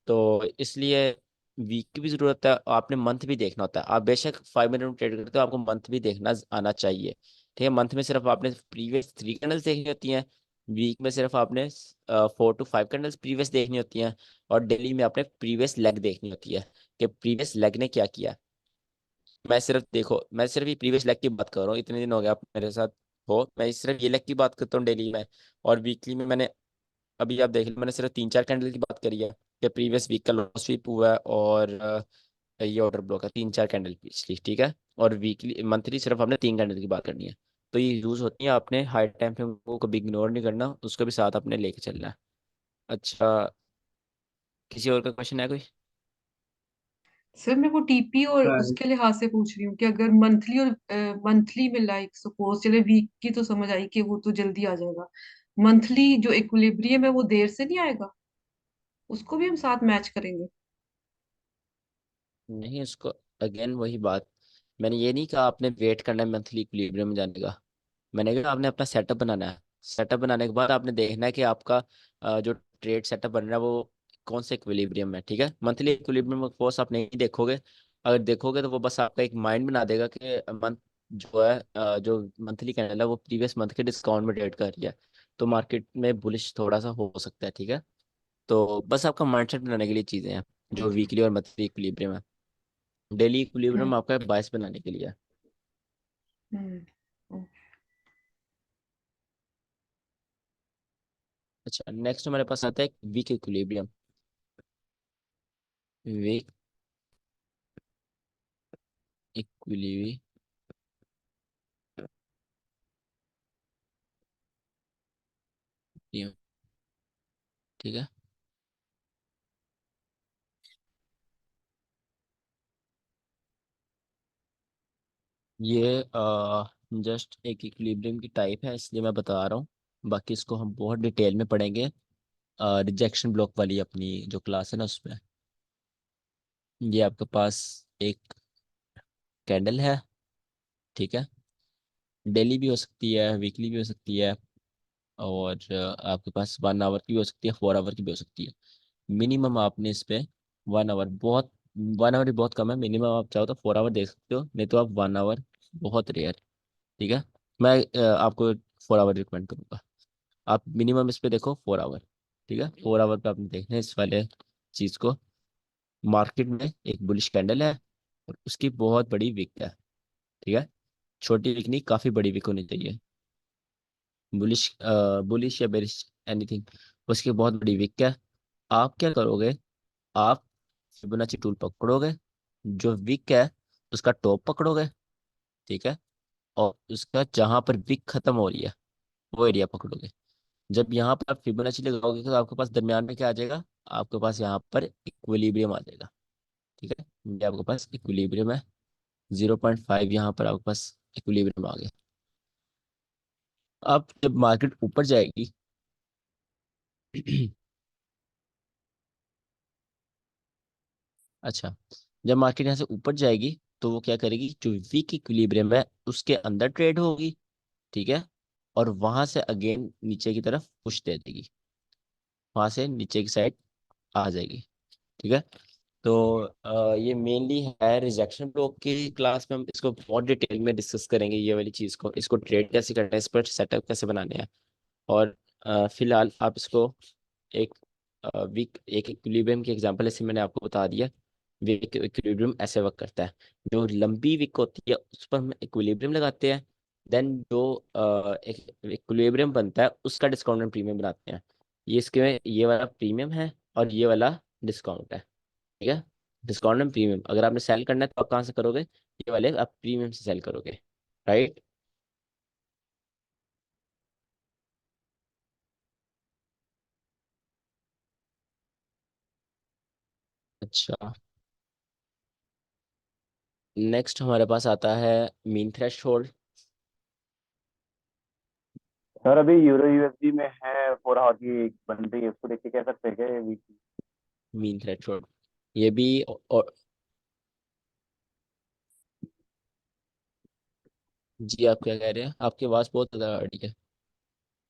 [SPEAKER 1] तो इसलिए वीक की भी जरूरत है, और आपने मंथ भी देखना होता है। आप बेशक 5 मिनट में ट्रेड करते हो, आपको मंथ भी देखना आना चाहिए। ठीक है, मंथ में सिर्फ आपने प्रीवियस 3 कैंडल्स देखनी होती हैं। वीक में सिर्फ आपने 4 to 5 कैंडल्स प्रीवियस देखनी होती हैं। और डेली में आपने प्रीवियस लेग देखनी होती है, कि प्रीवियस लेग ने क्या किया। मैं सिर्फ देखो, मैं सिर्फ ये प्रीवियस लेग की बात कर रहा हूँ, इतने दिन हो गया आप मेरे साथ हो, मैं सिर्फ ये लेग की बात करता हूँ डेली में। और वीकली में मैंने, अभी आप देख लो, मैंने सिर्फ 3 4 कैंडल की बात करी है, कि प्रीवियस वीक का लो स्वीप हुआ है, और ये ऑर्डर ब्लॉक है 3 4 कैंडल पिछली। ठीक है, और वीकली मंथली सिर्फ आपने 3 कैंडल की बात करनी है। तो ये यूज होती है, आपने हाई टाइम फ्रेम को कभी इग्नोर नहीं करना, उसको भी साथ आपने लेके चलना है। अच्छा, किसी और का क्वेश्चन है कोई?
[SPEAKER 6] सर मैं वो टीपी और उसके लिहाज से पूछ रही हूँ कि अगर मंथली और मंथली में, लाइक सपोज चले, वीक की तो समझ आई कि वो तो जल्दी आ जाएगा, मंथली जो इक्विलिब्रियम है वो देर से नहीं आएगा, उसको भी हम साथ मैच करेंगे?
[SPEAKER 1] नहीं, उसको अगेन वही बात, मैंने ये नहीं कहा आपने वेट करना है मंथली इक्विलिब्रियम में जाने का। मैंने कहा आपने अपना सेटअप बनाना है। सेटअप बनाने के बाद आपने देखना है कि आपका जो ट्रेड सेटअप बन रहा है वो कौन से इक्विलिब्रियम है। ठीक है, मंथली इक्विलिब्रियम ऑफ कोर्स आप नहीं देखोगे। अगर देखोगे तो वो बस आपका एक माइंड बना देगा कि मंथ जो है, जो मंथली कैंडल है वो प्रीवियस मंथ के डिस्काउंट में ट्रेड कर रही है, तो मार्केट में बुलिश थोड़ा सा हो सकता है। ठीक है, तो बस आपका माइंडसेट बनाने के लिए चीज़ें हैं, जो वीकली और मंथली इक्विलिब्रियम है। डेली
[SPEAKER 6] हम्म।
[SPEAKER 1] इक्विलिब्रियम आपका बायस बनाने के लिए है।
[SPEAKER 6] हम्म।
[SPEAKER 1] अच्छा, नेक्स्ट हमारे पास आता है वीक इक्विलिब्रियम। Week equilibrium. ठीक है, ये जस्ट एक इक्विलिब्रियम की टाइप है, इसलिए मैं बता रहा हूँ। बाकी इसको हम बहुत डिटेल में पढ़ेंगे रिजेक्शन ब्लॉक वाली अपनी जो क्लास है ना उसमें। ये आपके पास एक कैंडल है। ठीक है, डेली भी हो सकती है, वीकली भी हो सकती है, और आपके पास 1 आवर की भी हो सकती है, 4 आवर की भी हो सकती है। मिनिमम आपने इस पे 1 आवर, बहुत 1 आवर भी बहुत कम है, मिनिमम आप चाहो तो 4 आवर देख सकते हो, नहीं तो आप 1 आवर, बहुत रेयर। ठीक है, मैं आपको 4 आवर रिकमेंड करूंगा। आप मिनिमम इस पे देखो 4 आवर। ठीक है, 4 आवर पे आपने देखना है इस वाले चीज को। मार्केट में एक बुलिश कैंडल है, और उसकी बहुत बड़ी विक है। ठीक है, छोटी विक नहीं, काफी बड़ी विक होनी चाहिए। बुलिश बुलिश या बेरिश एनीथिंग, उसकी बहुत बड़ी विक है। आप क्या करोगे, आप फिबोनाची टूल पकड़ोगे, जो विक है उसका टॉप पकड़ोगे। ठीक है, और उसका जहां पर विक खत्म हो रही है वो एरिया पकड़ोगे। जब यहाँ पर आप फिबोनाची लगाओगे तो आपके पास दरमियान में क्या आ जाएगा, आपके पास यहाँ पर इक्विलिब्रियम आ जाएगा। ठीक है, ये आपके पास इक्विलिब्रियम है। 0.5 यहाँ पर आपके पास इक्विलिब्रियम आ गया। अब जब मार्केट ऊपर जाएगी अच्छा, जब मार्केट यहाँ से ऊपर जाएगी तो वो क्या करेगी, जो वीक इक्विलिब्रियम है उसके अंदर ट्रेड होगी। ठीक है, और वहां से अगेन नीचे की तरफ पुश दे देगी, वहां से नीचे की साइड आ जाएगी। ठीक है, तो ये मेनली है रिजेक्शन ब्लॉक की क्लास में, हम इसको बहुत डिटेल में डिस्कस करेंगे, ये वाली चीज़ को, इसको ट्रेड कैसे करना है, इस पर सेटअप कैसे बनाने हैं। और फिलहाल आप इसको एक वीक एक इक्विलिब्रियम की एग्जांपल ऐसे मैंने आपको बता दिया। वीक इक्विलिब्रियम ऐसे वर्क करता है, जो लंबी वीक होती है उस पर हम इक्विलिब्रियम लगाते हैं, देन जो एक इक्विलिब्रियम बनता है उसका डिस्काउंट एंड प्रीमियम बनाते हैं। ये इसके में ये वाला प्रीमियम है और ये वाला डिस्काउंट है, ठीक है। डिस्काउंट एंड प्रीमियम अगर आपने सेल करना है तो आप कहाँ से करोगे, ये वाले आप प्रीमियम से सेल करोगे, राइट। अच्छा, नेक्स्ट हमारे पास आता है मीन थ्रेशोल्ड।
[SPEAKER 7] सर अभी यूरो यूएसडी में है 4 आवर की बन रही है, उसको देख के कह सकते हैं क्या ये वीक?
[SPEAKER 1] मीन थ्रेशोल्ड ये भी और जी आप क्या कह रहे हैं, आपकी आवाज़ बहुत ज़्यादा आ रही है।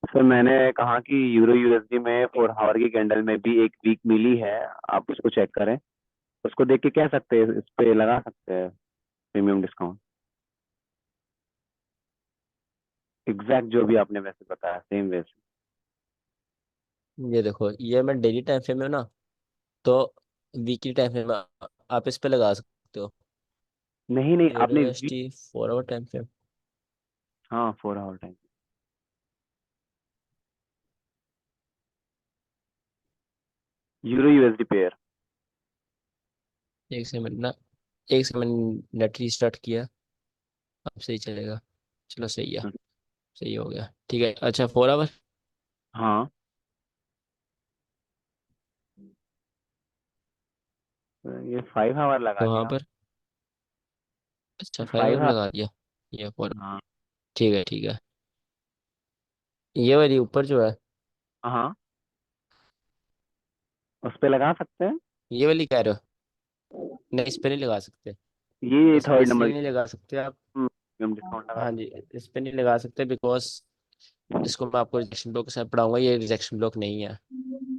[SPEAKER 7] सर मैंने कहा कि यूरो यूएसडी में 4 आवर की कैंडल में भी एक वीक मिली है, आप उसको चेक करें, उसको देख के कह सकते हैं, इस पे लगा सकते हैं प्रीमियम डिस्काउंट। एग्जैक्ट जो भी आपने वैसे बताया सेम वैसे।
[SPEAKER 1] ये देखो ये मैं डेली टाइम फ्रेम में हूं ना, तो वीकली टाइम फ्रेम में आप इस पे लगा सकते हो।
[SPEAKER 7] नहीं नहीं आपने week.
[SPEAKER 1] University 4 hour time frame.
[SPEAKER 7] हाँ 4 hour time. Euro USD pair.
[SPEAKER 1] एक सेकंड ना, एक सेकंड, नेट रीस्टार्ट किया, अब सही चलेगा। चलो सही है, सही हो गया, ठीक है। अच्छा 4 आवर,
[SPEAKER 7] हाँ ये 5 आवर लगा
[SPEAKER 1] कहाँ
[SPEAKER 7] दिया।
[SPEAKER 1] पर, अच्छा 5 आवर
[SPEAKER 7] 5 आवर।
[SPEAKER 1] लगा दिया, ये 4।
[SPEAKER 7] हाँ
[SPEAKER 1] ठीक है ठीक है, ये वाली ऊपर जो है,
[SPEAKER 7] हाँ उस पे लगा सकते हैं।
[SPEAKER 1] ये वाली कह रहे हो, नहीं इस पे नहीं लगा सकते,
[SPEAKER 7] ये
[SPEAKER 1] इस पे
[SPEAKER 7] थर्ड
[SPEAKER 1] इसलिए
[SPEAKER 7] नंबर
[SPEAKER 1] नहीं लगा सकते आप।
[SPEAKER 7] प्रीमियम डिस्काउंट लगा
[SPEAKER 1] हाँ
[SPEAKER 7] सकते
[SPEAKER 1] जी, इस पे नहीं लगा सकते बिकॉज इसको मैं आपको रिजेक्शन ब्लॉक के साथ पढ़ाऊंगा, ये रिजेक्शन ब्लॉक नहीं है,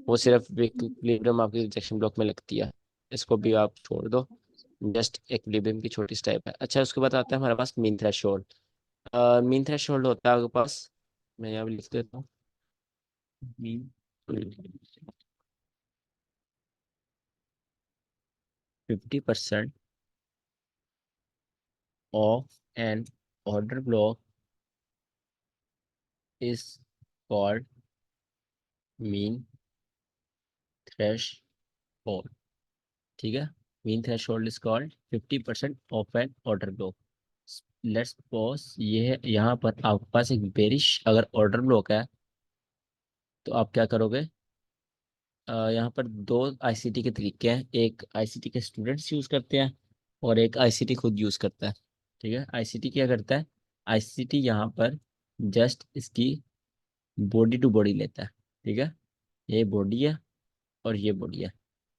[SPEAKER 1] वो सिर्फ इक्विलिब्रियम आपकी रिजेक्शन ब्लॉक में लगती है, इसको भी आप छोड़ दो, जस्ट इक्विलिब्रियम की छोटी स्टेप है। अच्छा उसके बाद आता है हमारे पास मीन थ्रेशोल्ड। मीन थ्रेशोल्ड होता है आपके पास, मैं यहाँ भी लिख देता हूँ, mean 50% of an order block is called mean threshold, ठीक है। Mean threshold is called 50% of an order block. Let's suppose ये है, यहाँ पर आपके पास एक बेरिश अगर ऑर्डर ब्लॉक है तो आप क्या करोगे, यहाँ पर दो आईसीटी के तरीके हैं, एक आईसीटी के स्टूडेंट्स यूज करते हैं और एक आईसीटी खुद यूज करता है, ठीक है। आईसीटी क्या करता है, आईसीटी यहाँ पर जस्ट इसकी बॉडी टू बॉडी लेता है, ठीक है। ये बॉडी है और ये बॉडी है,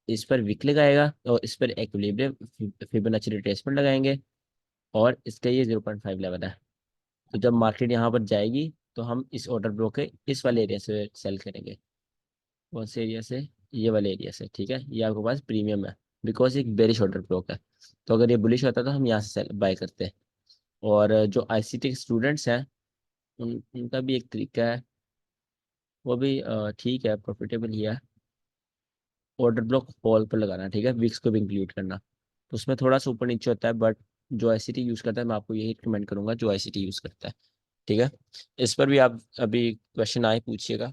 [SPEAKER 1] इस पर विक लगाएगा और इस पर एक्विलिब्रियम फिबोनाची रिट्रेसमेंट लगाएंगे और इसका ये 0.5 लेवल है। तो जब मार्केट यहाँ पर जाएगी तो हम इस ऑर्डर ब्लॉक के इस वाले एरिया से सेल करेंगे, कौन से एरिया से, ये वाले एरिया से, ठीक है। ये आपके पास प्रीमियम है बिकॉज एक बेरिश ऑर्डर ब्लॉक है, तो अगर ये बुलिश होता तो हम यहाँ से सेल बाय करते हैं। और जो आईसीटी के स्टूडेंट्स हैं उनका भी एक तरीका है, वो भी ठीक है, प्रॉफिटेबल ही है। ऑर्डर ब्लॉक कॉल पर लगाना, ठीक है, विक्स को भी इंक्लूड करना, तो उसमें थोड़ा सा ऊपर नीचे होता है, बट जो आईसीटी यूज़ करता है मैं आपको यही रिकमेंड करूंगा जो आईसीटी यूज़ करता है, ठीक है। इस पर भी आप अभी क्वेश्चन आए पूछिएगा,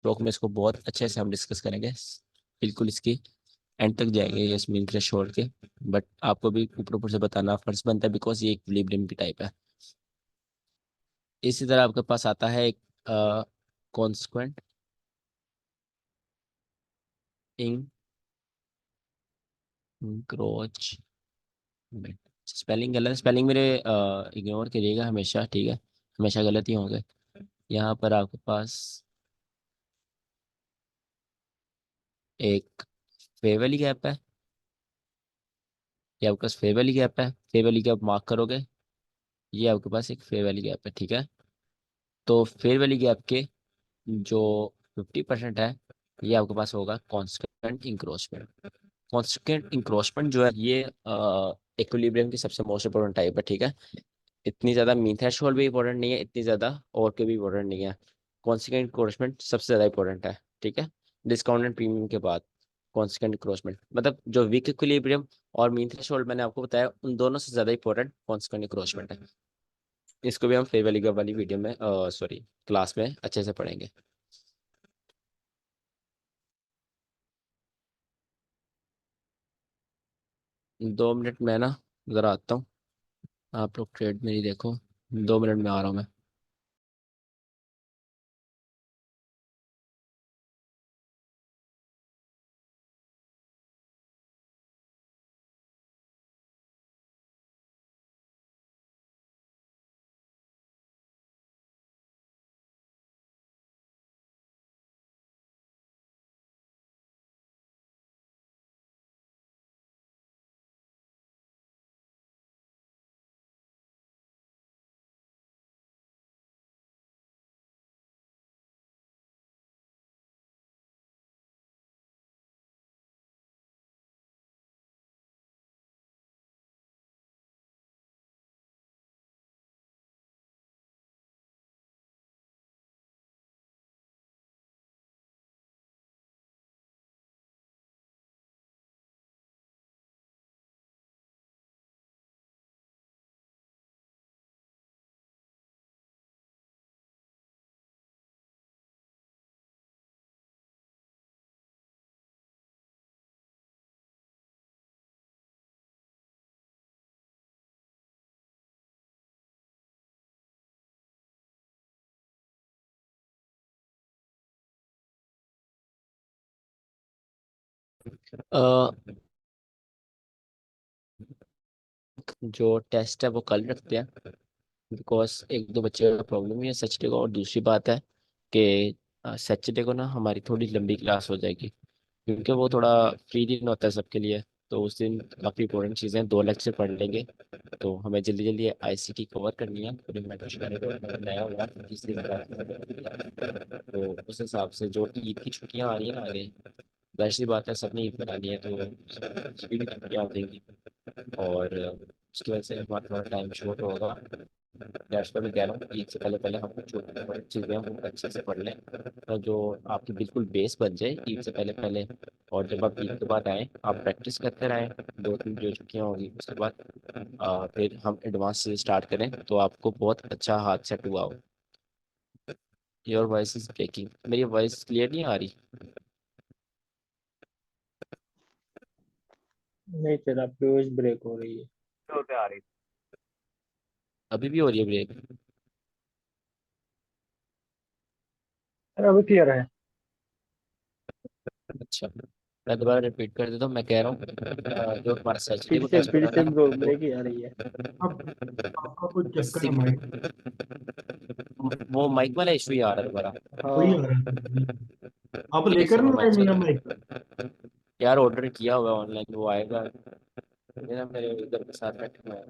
[SPEAKER 1] ब्लॉक में इसको बहुत अच्छे से हम डिस्कस करेंगे, बिल्कुल इसकी एंड तक जाएंगे यस्मीन थ्रेशोल्ड के, बट आपको भी ऊपर ऊपर से बताना फर्ज बनता है बिकॉज ये इक्विलिब्रियम की टाइप है। इसी तरह आपके पास आता है एक कॉन्स्टेंट इंक्रोच, स्पेलिंग गलत, स्पेलिंग मेरे इग्नोर करिएगा हमेशा, ठीक है, हमेशा गलत ही होंगे। यहाँ पर आपके पास एक फेवरली गैप है, ये आपके पास फेवरली गैप है, फेवरली गैप मार्क करोगे, ये आपके पास एक फेवरली गैप है, ठीक है। तो फेवरली गैप के जो 50% है ये आपके पास होगा कांस्टेंट इंक्रोचमेंट। कांस्टेंट इंक्रोचमेंट जो है ये इक्विलिब्रियम की सबसे मोस्ट इंपोर्टेंट टाइप है, ठीक है। इतनी ज़्यादा मीन थ्रेशोल्ड भी इंपॉर्टेंट नहीं है, इतनी ज़्यादा और के भी इंपॉर्टेंट नहीं है, कांस्टेंट इंक्रोचमेंट सबसे ज़्यादा इंपॉर्टेंट है, ठीक है। डिस्काउंट एंड प्रीमियम के बाद कांस्टेंट इंक्रोचमेंट, मतलब जो वीक इक्विलिब्रियम और मीन थ्रेशोल्ड मैंने आपको बताया उन दोनों से ज़्यादा इंपॉर्टेंट कांस्टेंट इंक्रोचमेंट है। इसको भी हम फेयर वाली गप वाली वीडियो में सॉरी क्लास में अच्छे से पढ़ेंगे। दो मिनट में ना ज़रा आता हूँ, आप लोग ट्रेड मेरी देखो, 2 मिनट में आ रहा हूँ मैं। अ, जो टेस्ट है वो कल रखते हैं, बिकॉज एक दो बच्चे का प्रॉब्लम ही है सैटरडे को। और दूसरी बात है कि सैटरडे को ना हमारी थोड़ी लंबी क्लास हो जाएगी, क्योंकि वो थोड़ा फ्री दिन होता है सबके लिए। तो उस दिन काफ़ी इंपॉर्टेंट चीज़ें 2 लेक्चर पढ़ लेंगे, तो हमें जल्दी जल्दी आईसीटी कवर करनी है पूरी मैनेज करने को। नया हुआ तीसरी क्लास में, तो उस हिसाब से जो ईद की छुट्टियाँ आ रही है ना आगे, जाहिर सी बात है सबने ईद मनानी है, तो उसकी भी छुट्टियाँ हो जाएंगी। और उसकी वजह से हमारा थोड़ा टाइम शॉर्ट होगा। दैट्स व्हाई मैं कह रहा हूँ ईद से पहले पहले हम कुछ छोटी बड़ी चीज़ें हम अच्छे से पढ़ लें, और जो आपकी बिल्कुल बेस बन जाए ईद से पहले पहले। और जब आप ईद के बाद आएँ आप प्रैक्टिस करते रहें, 2 3 जो छुट्टियाँ होगी उसके बाद फिर हम एडवांस से स्टार्ट करें तो आपको बहुत अच्छा हाथ सेट हुआ हो। योर वॉइस इज ब्रेकिंग, मेरी वॉइस क्लियर नहीं आ रही?
[SPEAKER 8] नहीं, तेरा व्यूज ब्रेक हो रही है।
[SPEAKER 7] होते आ रही
[SPEAKER 1] अभी भी हो रही है ब्रेक?
[SPEAKER 5] अरे अभी क्लियर है।
[SPEAKER 1] अच्छा, मैं दोबारा रिपीट कर देता हूँ। मैं कह रहा हूँ जो हमारा सैटरडे को टेस्ट
[SPEAKER 8] फिर
[SPEAKER 1] होगा
[SPEAKER 8] से
[SPEAKER 1] ना,
[SPEAKER 8] ब्रेक ही आ रही है।
[SPEAKER 2] अब आपका कोई चक्कर है
[SPEAKER 1] सिग
[SPEAKER 2] माइक,
[SPEAKER 1] वो माइक वाला इशू ही आ रहा है दोबारा।
[SPEAKER 2] वही आ
[SPEAKER 8] हाँ,
[SPEAKER 2] रहा है। आप
[SPEAKER 1] एक
[SPEAKER 2] लेकर
[SPEAKER 1] सेकंड
[SPEAKER 2] नहीं
[SPEAKER 1] मैं
[SPEAKER 2] आए
[SPEAKER 1] चेक,
[SPEAKER 2] नया माइक?
[SPEAKER 1] यार ऑर्डर किया हुआ ऑनलाइन, वो आएगा मेरा, मेरे इधर के साथ बैठे हुए हैं,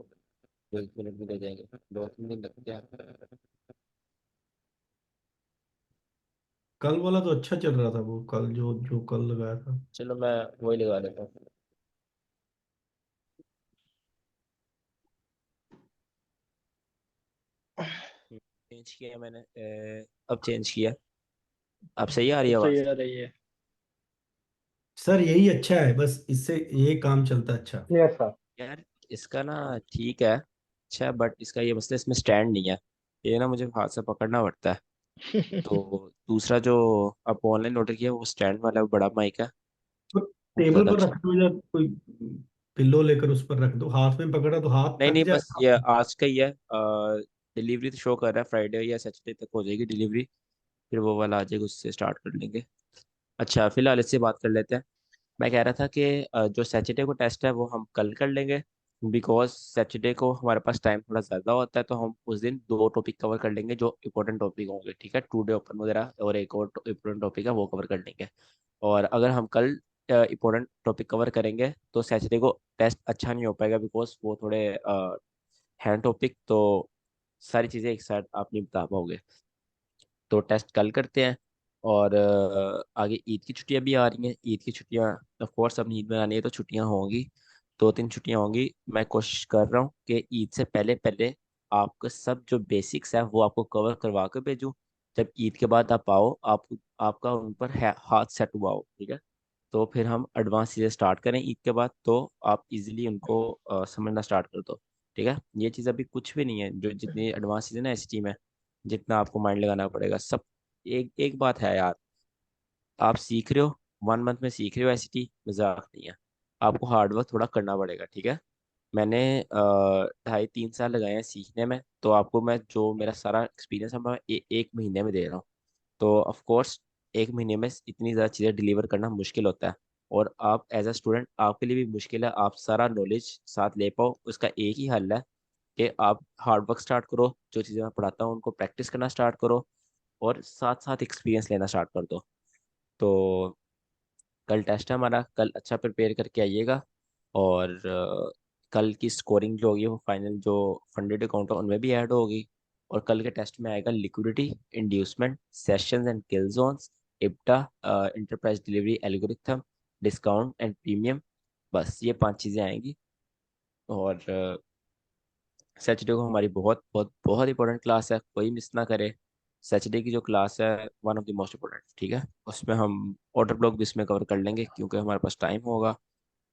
[SPEAKER 1] 1 मिनट में दे जाएंगे, 2 3 दिन लगते हैं।
[SPEAKER 2] कल वाला तो अच्छा चल रहा था, वो कल जो जो कल लगाया था।
[SPEAKER 1] चलो मैं वही लगा देता हूँ। चेंज किया मैंने, अब चेंज किया। अब सही आ रही
[SPEAKER 8] अब
[SPEAKER 1] है
[SPEAKER 8] सही
[SPEAKER 1] आवाज़?
[SPEAKER 8] आ रही है।
[SPEAKER 2] सर यही अच्छा है, बस इससे ये काम चलता है अच्छा।
[SPEAKER 5] Yes sir.
[SPEAKER 1] यार इसका ना ठीक है, अच्छा, बट इसका ये मसला इसमें स्टैंड नहीं है, ये ना मुझे हाथ से पकड़ना पड़ता है। तो दूसरा जो आप ऑनलाइन ऑर्डर किया वो स्टैंड वाला, वो बड़ा माइक है,
[SPEAKER 2] तो
[SPEAKER 1] वो
[SPEAKER 2] टेबल
[SPEAKER 1] ज़्यादा
[SPEAKER 2] पर
[SPEAKER 1] अच्छा।
[SPEAKER 2] रख दो या कोई पिल्लो लेकर उस पर रख दो, हाथ में पकड़ा तो हाथ
[SPEAKER 1] नहीं
[SPEAKER 2] थक
[SPEAKER 1] नहीं, बस ये
[SPEAKER 2] जाएगा।
[SPEAKER 1] आज का ही है। डिलीवरी तो शो कर रहा है फ्राइडे या सैटरडे तक हो जाएगी डिलीवरी, फिर वो वाला आ जाएगा, उससे स्टार्ट कर लेंगे। अच्छा फिलहाल इससे बात कर लेते हैं। मैं कह रहा था कि जो सैटरडे को टेस्ट है वो हम कल कर लेंगे, बिकॉज सैटरडे को हमारे पास टाइम थोड़ा ज़्यादा होता है, तो हम उस दिन 2 टॉपिक कवर कर लेंगे जो इंपॉर्टेंट टॉपिक होंगे, ठीक है, टू डे ओपन वगैरह, और एक और इंपॉर्टेंट टॉपिक है वो कवर कर लेंगे। और अगर हम कल इंपॉर्टेंट टॉपिक कवर करेंगे तो सैटरडे को टेस्ट अच्छा नहीं हो पाएगा, बिकॉज वो थोड़े हैंड टॉपिक, तो सारी चीज़ें एक साथ आप नहीं बता पाओगे। तो टेस्ट कल करते हैं। और आगे ईद की छुट्टियां भी आ रही हैं, ईद की छुट्टियां ऑफ कोर्स अब ईद में आनी है तो छुट्टियां होंगी, 2 3 छुट्टियां होंगी। मैं कोशिश कर रहा हूँ कि ईद से पहले पहले आपका सब जो बेसिक्स है वो आपको कवर करवा के भेजूँ। जब ईद के बाद आप आओ, आपका उन पर हाथ सेट हुआ हो, ठीक है, तो फिर हम एडवांस चीज़ें स्टार्ट करें ईद के बाद, तो आप इजीली उनको समझना स्टार्ट कर दो। ठीक है, ये चीज़ अभी कुछ भी नहीं है, जो जितनी एडवांस चीज़ है ना एसटी में, जितना आपको माइंड लगाना पड़ेगा सब। एक एक बात है यार, आप सीख रहे हो, 1 मंथ में सीख रहे हो एसटी, मजाक नहीं है। आपको हार्डवर्क थोड़ा करना पड़ेगा, ठीक है। मैंने 2.5-3 साल लगाए हैं सीखने में, तो आपको मैं जो मेरा सारा एक्सपीरियंस है मैं 1 महीने में दे रहा हूँ। तो ऑफ कोर्स 1 महीने में इतनी ज़्यादा चीज़ें डिलीवर करना मुश्किल होता है, और आप एज अ स्टूडेंट आपके लिए भी मुश्किल है, आप सारा नॉलेज साथ ले पाओ। उसका एक ही हल है कि आप हार्ड वर्क स्टार्ट करो, जो चीज़ें मैं पढ़ाता हूँ उनको प्रैक्टिस करना स्टार्ट करो, और साथ साथ एक्सपीरियंस लेना स्टार्ट कर दो। तो कल टेस्ट है हमारा, कल अच्छा प्रिपेयर करके आइएगा। और कल की स्कोरिंग जो होगी वो फाइनल जो फंडेड अकाउंट है उनमें भी ऐड होगी। और कल के टेस्ट में आएगा liquidity, inducement, sessions and kill zones, IPTA, enterprise delivery algorithm, discount and premium. बस ये 5 चीज़ें आएंगी। और सैटरडे को हमारी बहुत बहुत बहुत इंपॉर्टेंट क्लास है, कोई मिस ना करे। सैटरडे की जो क्लास है one of the most important, ठीक है। उसमें हम ऑर्डर ब्लॉक भी इसमें कवर कर लेंगे क्योंकि हमारे पास टाइम होगा।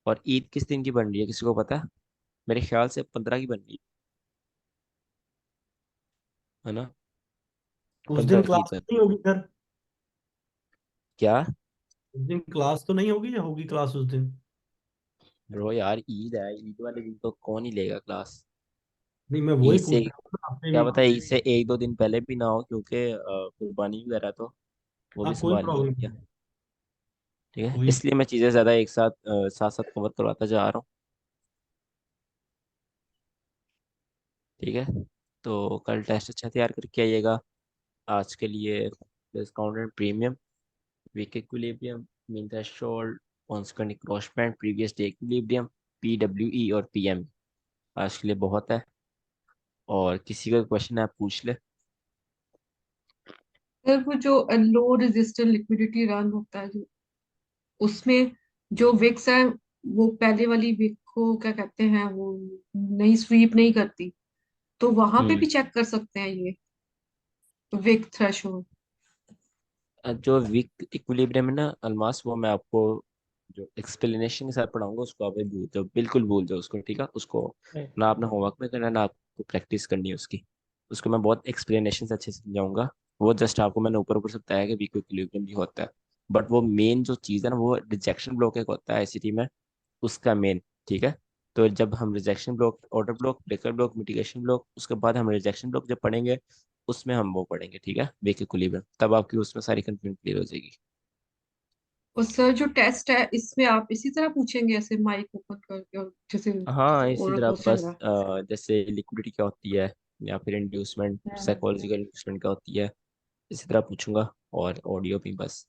[SPEAKER 1] और ईद किस दिन की बन रही है किसी को पता है? मेरे ख्याल से 15 की बन रही है ना?
[SPEAKER 2] उस दिन
[SPEAKER 1] 15 की ईद
[SPEAKER 2] क्लास
[SPEAKER 1] बन
[SPEAKER 2] नहीं होगी सर?
[SPEAKER 1] क्या?
[SPEAKER 2] उस दिन क्लास तो नहीं होगी या होगी क्लास उस दिन?
[SPEAKER 1] ब्रो यार ईद है, ईद वाले दिन तो कौन ही लेगा क्लास।
[SPEAKER 2] नहीं, मैं
[SPEAKER 1] ईद
[SPEAKER 2] वही
[SPEAKER 1] से
[SPEAKER 2] पूछ रहा हूँ ना, आपने
[SPEAKER 1] क्या
[SPEAKER 2] भी।
[SPEAKER 1] पता है, ईद से 1-2 दिन पहले भी ना हो, क्योंकि कुर्बानी वगैरह तो वो भी
[SPEAKER 2] हाँ, कोई
[SPEAKER 1] संभालनी
[SPEAKER 2] प्रॉब्लम
[SPEAKER 1] होती है।
[SPEAKER 2] नहीं।
[SPEAKER 1] ठीक है,
[SPEAKER 2] कोई
[SPEAKER 1] इसलिए मैं चीज़ें ज़्यादा एक साथ साथ साथ कवर करवाता जा रहा हूँ। ठीक है, तो कल टेस्ट अच्छा तैयार करके आइएगा। आज के लिए discount and premium, week equilibrium, mean threshold, constant encroachment, previous day equilibrium, PWE और पीएम। आज के लिए बहुत है, और किसी का क्वेश्चन है आप पूछ ले।
[SPEAKER 6] सर वो जो लो रेजिस्टर लिक्विडिटी रन होता है, जो उसमें जो विक्स है वो पहले वाली विक को क्या कहते हैं, वो नहीं स्वीप नहीं करती, तो वहां पे भी
[SPEAKER 1] हम्म
[SPEAKER 6] चेक कर सकते हैं ये विक थ्रेशोल्ड?
[SPEAKER 1] जो वीक इक्विलिब्रियम है ना अलमास, वो मैं आपको जो एक्सप्लेनेशन के साथ पढ़ाऊंगा उसको आप भूल जाओ, बिल्कुल भूल जाओ उसको, ठीक है। उसको ना आपने होमवर्क में करना है, ना आपको प्रैक्टिस करनी है उसकी। उसको मैं बहुत एक्सप्लेनेशन से अच्छे से समझाऊंगा। वो जस्ट आपको मैंने ऊपर ऊपर से बताया कि वीक इक्विलिब्रियम भी होता है, बट वो मेन जो चीज़ है ना वो रिजेक्शन ब्लॉक एक होता है आईसीटी में, उसका मेन। ठीक है, तो जब हम rejection block, order block, breaker block, mitigation block, उसके बाद हम रिजेक्शन ब्लॉक जब पढ़ेंगे उसमें हम वो पढ़ेंगे, ठीक है, वीक इक्विलिब्रियम, तब आपकी उसमें सारी कंफ्यूजन क्लियर हो जाएगी।
[SPEAKER 6] और सर जो टेस्ट है इसमें आप इसी तरह पूछेंगे ऐसे माइक ओपन करके, और जैसे
[SPEAKER 1] हाँ इसी
[SPEAKER 6] ओरल
[SPEAKER 1] तरह
[SPEAKER 6] क्वेश्चन
[SPEAKER 1] बस
[SPEAKER 6] है?
[SPEAKER 1] जैसे लिक्विडिटी क्या होती है, या फिर इंड्यूसमेंट, साइकोलॉजिकल इंड्यूसमेंट क्या होती है, इसी तरह पूछूंगा। और ऑडियो भी बस।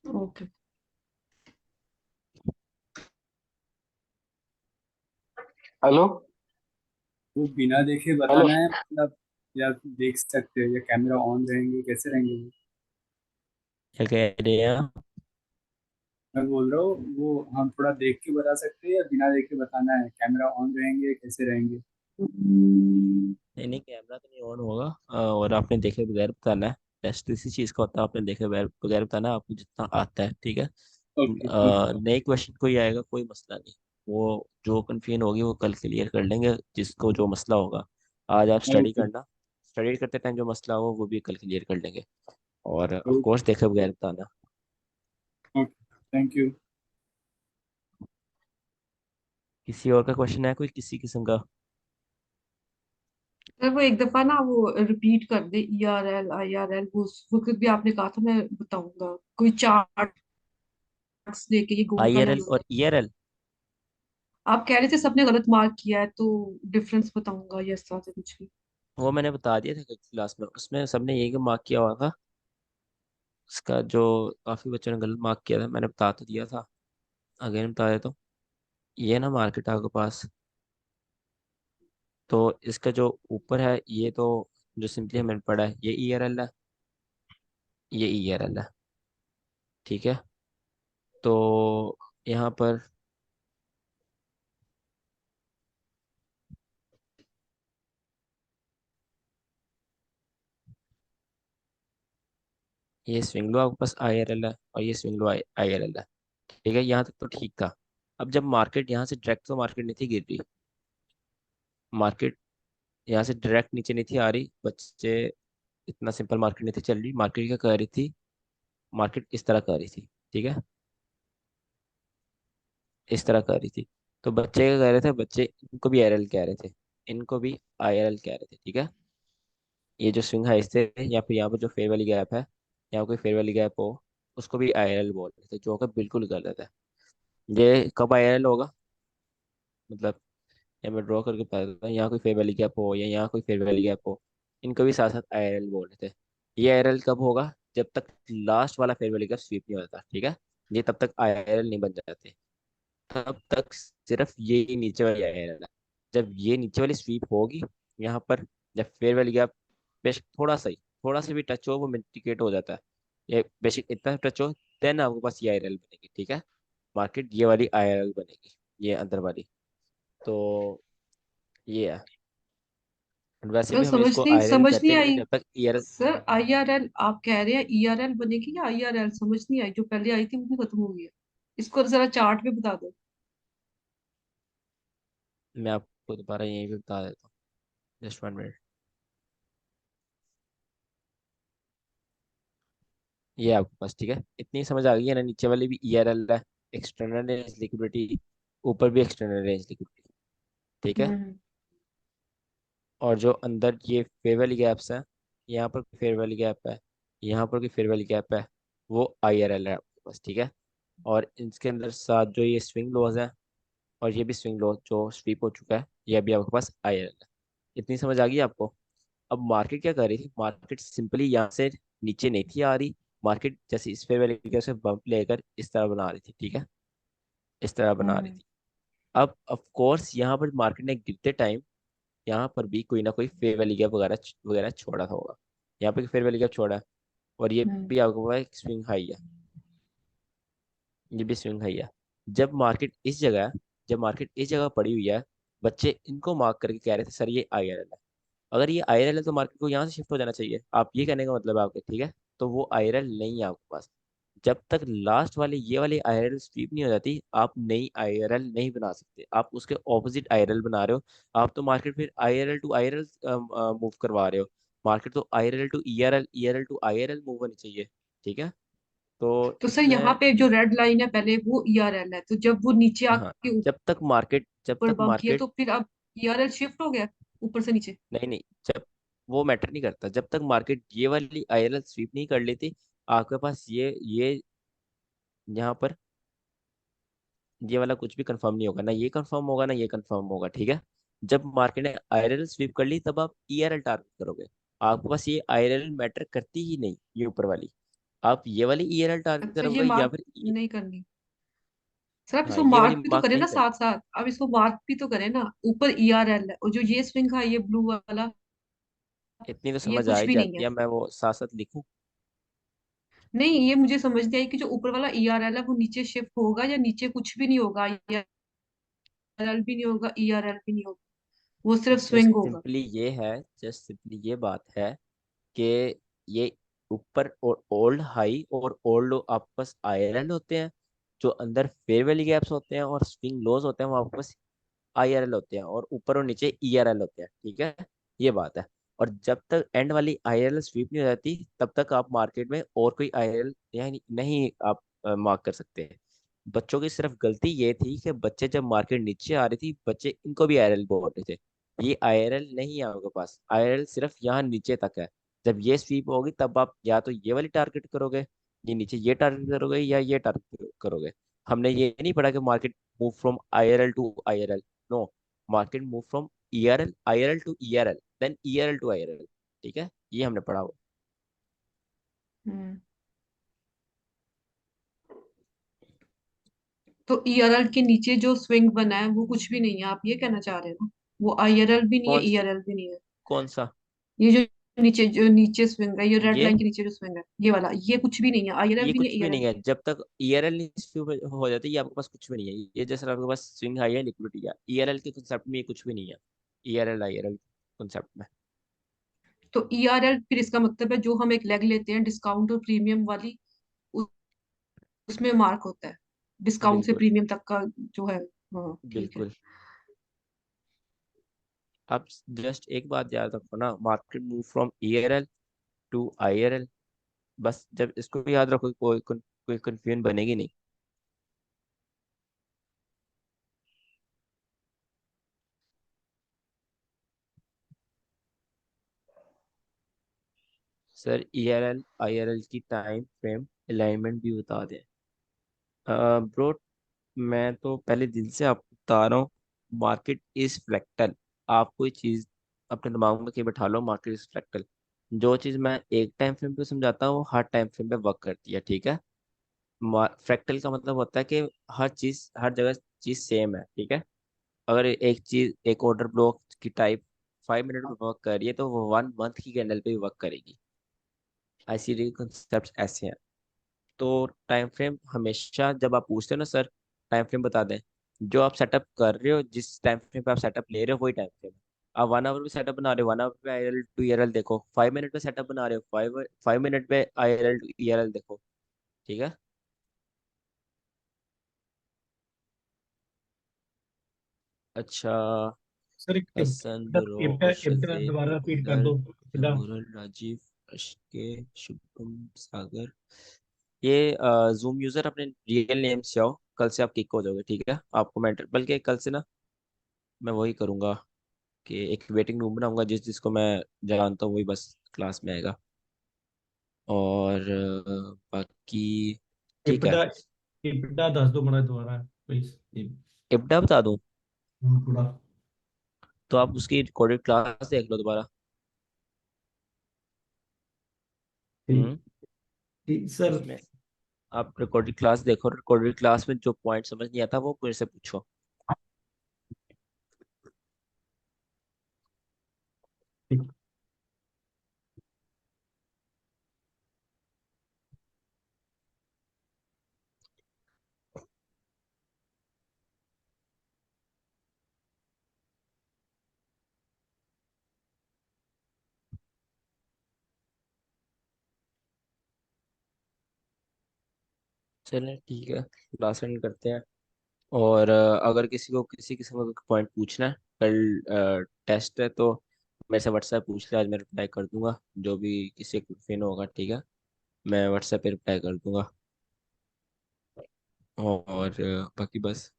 [SPEAKER 6] ओके।
[SPEAKER 5] हेलो।
[SPEAKER 9] वो बिना देखे
[SPEAKER 5] हेलो।
[SPEAKER 9] बताना है मतलब, या देख सकते हो, या कैमरा ऑन रहेंगे, कैसे रहेंगे वो?
[SPEAKER 1] क्या कह रहे हैं आप?
[SPEAKER 9] मैं बोल रहा हूँ वो हम थोड़ा देख के बता सकते हैं या बिना देख के बताना है, कैमरा ऑन रहेंगे कैसे रहेंगे?
[SPEAKER 1] नहीं नहीं, कैमरा तो नहीं ऑन होगा, और आपने देखे बगैर बताना है। टेस्ट इसी चीज़ का होता है, आपने देखे बगैर बगैर बताना है, आपको जितना आता है, ठीक है।
[SPEAKER 9] ओके ठीक है।
[SPEAKER 1] नए क्वेश्चन कोई आएगा कोई मसला नहीं, वो जो कन्फ्यूजन होगी वो कल क्लियर कर लेंगे, जिसको जो मसला होगा। आज आप स्टडी
[SPEAKER 9] ओके
[SPEAKER 1] करना, स्टडी करते टाइम जो मसला हो वो भी कल क्लियर कर लेंगे। और ऑफ
[SPEAKER 9] ओके
[SPEAKER 1] कोर्स देखे बगैर बताना।
[SPEAKER 9] Okay, thank you.
[SPEAKER 1] किसी और का क्वेश्चन है कोई किसी किस्म का?
[SPEAKER 6] सर वो एक दफा ना वो रिपीट कर दे, ERL IRL, वो खुद भी आपने कहा था, मैं बताऊंगा कोई चार्ट्स लेके, ये गोल्ड का
[SPEAKER 1] IRL
[SPEAKER 6] लाइन
[SPEAKER 1] और ERL?
[SPEAKER 6] आप कह रहे थे सबने गलत मार्क किया है, तो डिफरेंस बताऊंगा या ऐसा से कुछ भी?
[SPEAKER 1] वो मैंने बता दिया था क्लास में, उसमें सबने यही मार्क किया हुआ था। उसका जो काफ़ी बच्चों ने गलत मार्क किया था, मैंने बता तो दिया था, अगेन बता देता हूँ। ये ना मार्केट आपके पास, तो इसका जो ऊपर है ये तो जो सिंपली हमने पढ़ा है ये ERL है, ये ERL है, ठीक है। तो यहाँ पर ये स्विंग लो आपके पास IRL है, और ये स्विंग लो IRL है, ठीक है। यहाँ तक तो ठीक था। अब जब मार्केट यहाँ से डायरेक्ट तो मार्केट नहीं थी गिर रही, मार्केट यहाँ से डायरेक्ट नीचे नहीं थी आ रही बच्चे, इतना सिंपल मार्केट नहीं थी चल रही। मार्केट क्या कर रही थी, मार्केट इस तरह कर रही थी, ठीक है, इस तरह कर रही थी। तो बच्चे क्या कह रहे थे, बच्चे इनको भी आईआरएल कह रहे थे, इनको भी आईआरएल कह रहे थे, ठीक है। ये जो स्विंग हाइस थे या फिर यहाँ पर जो फेयर वाली गैप है, यहाँ कोई फेयर वाली गैप हो, उसको भी आईआरएल बोल रहे थे, जो कि बिल्कुल गलत है। ये कब आईआरएल होगा, मतलब या मैं ड्रॉ करके बता देता हूँ, यहाँ कोई फेयर वैली गैप हो या यहाँ कोई फेयर वैली गैप हो, इनको भी साथ साथ आईआरएल बोल रहे थे। ये आईआरएल कब होगा, जब तक लास्ट वाला फेयर वैली गैप स्वीप नहीं होता, ठीक है। ये तब तक आईआरएल नहीं बन जाते, तब तक सिर्फ ये ही नीचे वाली आईआरएल है। जब ये नीचे वाली स्वीप होगी यहाँ पर, जब फेयर वैली गैप बेशक थोड़ा सा भी टच हो, वो मिटिगेट हो जाता है, ये बेशक इतना टच हो, देन आपके पास ये आईआरएल बनेगी, ठीक है। मार्केट ये वाली आईआरएल बनेगी, ये अंदर वाली। तो ये है। वैसे
[SPEAKER 6] सर
[SPEAKER 1] भी हम इसको आईआरएल
[SPEAKER 6] समझ नहीं
[SPEAKER 1] करते नहीं
[SPEAKER 6] आई।
[SPEAKER 1] जब तक ईआरएल।
[SPEAKER 6] सर आईआरएल आप कह रहे हैं, ईआरएल बनेगी या आईआरएल, समझ नहीं आई। जो पहले आई थी वो भी खत्म हो गई है। इसको जरा चार्ट में बता दो।
[SPEAKER 1] मैं आपको दोबारा यहीं पे बता देता हूँ, जस्ट 1 मिनट। ये है आपके पास, ठीक है, इतनी समझ आ गई है ना। नीचे वाली भी ईआरएल है, एक्सटर्नल रेंज लिक्विडिटी, ऊपर भी एक्सटर्नल रेंज लिक्विडिटी, ठीक है।
[SPEAKER 6] हम्म
[SPEAKER 1] और जो अंदर ये फेयर वैली गैप्स हैं, यहाँ पर फेयर वैली गैप है, यहाँ पर भी फेयर वैली गैप है, वो आईआरएल है आपके पास, ठीक है। और इसके अंदर साथ जो ये स्विंग लोज है, और ये भी स्विंग लो जो स्वीप हो चुका है, ये भी आपके पास आईआरएल है। इतनी समझ आ गई आपको। अब मार्केट क्या कर रही थी, मार्केट सिंपली यहाँ से नीचे नहीं थी आ रही, मार्केट जैसे इस फेयर वैल्यू के से बम्प लेकर इस तरह बना रही थी, ठीक है, इस तरह बना रही
[SPEAKER 6] हम्म
[SPEAKER 1] थी। अब ऑफ कोर्स यहाँ पर मार्केट ने गिरते टाइम यहाँ पर भी कोई ना कोई फेयर वैल्यू गैप वगैरह वगैरह छोड़ा था होगा, यहाँ पे फेयर वैल्यू गैप छोड़ा है। और ये
[SPEAKER 6] हम्म
[SPEAKER 1] भी आपको पता है स्विंग हाई है, ये भी स्विंग हाई है। जब मार्केट इस जगह है, जब मार्केट इस जगह पड़ी हुई है, बच्चे इनको मार्क करके कह रहे थे सर ये आईआरएल है। अगर ये आईआरएल है तो मार्केट को यहाँ से शिफ्ट हो जाना चाहिए, आप ये कहने का मतलब है आपके, ठीक है। तो वो आईआरएल नहीं है आपके पास। जब तक लास्ट वाली ये वाली आईआरएल स्वीप नहीं हो जाती, आप नई आईआरएल नहीं बना सकते, आप उसके ऑपोजिट आईआरएल बना रहे हो। आप तो मार्केट फिर आईआरएल टू आईआरएल मूव करवा रहे हो। मार्केट तो IRL to ERL, ERL to IRL move होनी चाहिए, ठीक है। तो
[SPEAKER 6] तो सर यहाँ
[SPEAKER 1] इसमें
[SPEAKER 6] पे जो रेड लाइन है पहले वो ईआरएल है, तो जब वो नीचे
[SPEAKER 1] हाँ,
[SPEAKER 6] आके
[SPEAKER 1] जब
[SPEAKER 6] ऊपर
[SPEAKER 1] तक
[SPEAKER 6] बम्प किया
[SPEAKER 1] मार्केट
[SPEAKER 6] तो फिर अब ईआरएल शिफ्ट हो गया ऊपर से नीचे।
[SPEAKER 1] नहीं नहीं, जब वो मैटर नहीं करता, जब तक मार्केट ये वाली आईआरएल स्वीप नहीं कर लेती, आपके पास ये यहाँ पर ये वाला कुछ भी कंफर्म नहीं होगा, ना ये कंफर्म होगा ना ये कंफर्म होगा, ठीक है। जब मार्केट ने आईआरएल स्वीप कर ली तब आप ईआरएल टारगेट करोगे। आपके पास ये आईआरएल मैटर करती ही नहीं, ये ऊपर वाली, आप ये वाली ईआरएल टारगेट
[SPEAKER 6] अच्छा, ये
[SPEAKER 1] करोगे या
[SPEAKER 6] मार्क
[SPEAKER 1] फिर
[SPEAKER 6] नहीं करनी। सर आप
[SPEAKER 1] हाँ
[SPEAKER 6] इसको
[SPEAKER 1] ये वाली
[SPEAKER 6] मार्क भी तो
[SPEAKER 1] मार्क
[SPEAKER 6] करें ना
[SPEAKER 1] नहीं करनी।
[SPEAKER 6] साथ साथ, अब इसको मार्क भी तो करें ना। ऊपर ईआरएल है और जो ये स्विंग है ये ब्लू वाला,
[SPEAKER 1] इतनी तो
[SPEAKER 6] ये
[SPEAKER 1] समझ आ
[SPEAKER 6] कुछ
[SPEAKER 1] ही
[SPEAKER 6] भी नहीं
[SPEAKER 1] जाती
[SPEAKER 6] है।
[SPEAKER 1] है, मैं वो साथ साथ लिखूं।
[SPEAKER 6] नहीं, ये मुझे समझ नहीं आई कि जो ऊपर वाला ईआरएल है वो नीचे शिफ्ट होगा या नीचे कुछ भी नहीं होगा, ईआरएल भी नहीं होगा, ईआरएल भी नहीं होगा, वो सिर्फ
[SPEAKER 1] जस्ट
[SPEAKER 6] स्विंग होगा।
[SPEAKER 1] सिंपली ये है, जस्ट सिंपली ये बात है कि ये ऊपर और ओल्ड हाई और ओल्ड लो आपके पास आईआरएल होते हैं, जो अंदर फेयर वैली गैप्स होते हैं और स्विंग लोज होते हैं, वो आपके पास आईआरएल होते हैं, और ऊपर और नीचे ईआरएल होते हैं, ठीक है। ये बात है। और जब तक एंड वाली आईआरएल स्वीप नहीं हो जाती, तब तक आप मार्केट में और कोई आईआरएल नहीं नहीं आप मार्क कर सकते हैं। बच्चों की सिर्फ गलती ये थी कि बच्चे जब मार्केट नीचे आ रही थी, बच्चे इनको भी आईआरएल बोल रहे थे। ये आईआरएल नहीं है आपके पास, आईआरएल सिर्फ यहाँ नीचे तक है। जब ये स्वीप होगी तब आप या तो ये वाली टारगेट करोगे, ये नीचे ये टारगेट करोगे, या ये टारगेट करोगे। हमने ये नहीं पढ़ा कि market move from IRL to IRL, no, market move from ERL IRL to ERL, then ERL to IRL, ठीक है, ये हमने पढ़ा हुआ।
[SPEAKER 6] हम्म तो ईआरएल के नीचे जो स्विंग बना है वो कुछ भी नहीं है, आप ये कहना चाह रहे हैं ना। वो आईआरएल भी नहीं है,
[SPEAKER 1] कौन
[SPEAKER 6] ईआरएल भी नहीं है।
[SPEAKER 1] कौन सा,
[SPEAKER 6] ये जो नीचे स्विंग है, ये रेड
[SPEAKER 1] ये
[SPEAKER 6] लाइन के नीचे जो स्विंग है ये वाला, ये कुछ भी नहीं है, आईआरएल
[SPEAKER 1] ये
[SPEAKER 6] भी नहीं है,
[SPEAKER 1] कुछ भी
[SPEAKER 6] ईआरएल
[SPEAKER 1] नहीं है
[SPEAKER 6] भी नहीं
[SPEAKER 1] जब तक ईआरएल नहीं शुरू हो जाती, ये आपके पास कुछ भी नहीं है। ये जैसे आपके पास स्विंग हाई है, लिक्विडिटी है, ईआरएल के कंसेप्ट में ये कुछ भी नहीं है, ईआरएल आईआरएल कंसेप्ट में।
[SPEAKER 6] है। तो ईआरएल फिर इसका मतलब है जो हम एक लेग लेते हैं डिस्काउंट और प्रीमियम वाली, उ- उसमें मार्क होता है डिस्काउंट से
[SPEAKER 1] बिल्कुल
[SPEAKER 6] प्रीमियम तक का जो है। हाँ ठीक है।
[SPEAKER 1] बिल्कुल। आप जस्ट एक बात याद रखो ना, market move from ERL to IRL, बस जब इसको भी याद रखो, कोई कंफ्यूजन बनेगी नहीं। सर ईआरएल आईआरएल की टाइम फ्रेम अलाइनमेंट भी बता दें। ब्रो, मैं तो पहले दिन से आपको बता रहा हूँ, मार्केट इज फ्रैक्टल। आप कोई चीज अपने दिमाग में के बैठा लो, मार्केट इज फ्रैक्टल। जो चीज मैं एक टाइम फ्रेम पे समझाता हूँ वो हर टाइम फ्रेम पे वर्क करती है, ठीक है। फ्रैक्टल का मतलब होता है कि हर चीज हर जगह चीज सेम है, ठीक है। अगर एक चीज, एक ऑर्डर ब्लॉक की टाइप 5 मिनट में वर्क कर रही है तो वो 1 मंथ की कैंडल पे भी वर्क करेगी। आईसीडी कंसेप्ट ऐसे हैं। तो टाइम फ्रेम हमेशा जब आप पूछते हो ना सर टाइम फ्रेम बता दें, जो आप सेटअप कर रहे हो, जिस टाइम फ्रेम पे आप सेटअप ले रहे हो वही टाइम फ्रेम है। आप 1 आवर में सेटअप बना रहे हो, 1 आवर पे आईएलएल टू ईआरएल देखो। 5 मिनट में सेटअप बना रहे हो, 5 मिनट में आईएलएल टू ईआरएल देखो, ठीक है। अच्छा,
[SPEAKER 2] सर एक
[SPEAKER 1] हसन,
[SPEAKER 2] इब्टा
[SPEAKER 1] ब्रो,
[SPEAKER 2] इब्टा
[SPEAKER 1] शफीक,
[SPEAKER 2] दोबारा रिपीट कर
[SPEAKER 1] अदर,
[SPEAKER 2] दो सीधा।
[SPEAKER 1] मुरल, राजीव, अशके, शुभम, सागर। ये जूम यूजर अपने रियल नेम से आओ, कल से आप किक हो जाओगे, ठीक है। आपको मेंटर, बल्कि कल से ना मैं वही करूंगा कि एक वेटिंग रूम बनाऊंगा, जिसको मैं जानता हूँ वही बस क्लास में आएगा। और बाकी ठीक है।
[SPEAKER 2] इब्टा इब्टा दस दो बड़ा दोबारा प्लीज।
[SPEAKER 1] इब्डा बता दूं?
[SPEAKER 2] थोड़ा।
[SPEAKER 1] तो आप उसकी रिकॉर्डेड क्लास देख लो दोबारा।
[SPEAKER 2] ठीक
[SPEAKER 1] हम्म।
[SPEAKER 2] ठीक सर।
[SPEAKER 1] उसमें आप रिकॉर्डेड क्लास देखो, रिकॉर्डेड क्लास में जो पॉइंट समझ नहीं आता वो मेरे से पूछो।
[SPEAKER 2] ठीक।
[SPEAKER 1] चलें ठीक है, क्लास एंड करते हैं। और अगर किसी को किसी किस्म का पॉइंट पूछना है, कल टेस्ट है तो मेरे से व्हाट्सएप पूछ ले, आज मैं रिप्लाई कर दूंगा। जो भी किसी को फिन होगा, ठीक है, मैं व्हाट्सएप पे रिप्लाई कर दूंगा। और बाकी बस।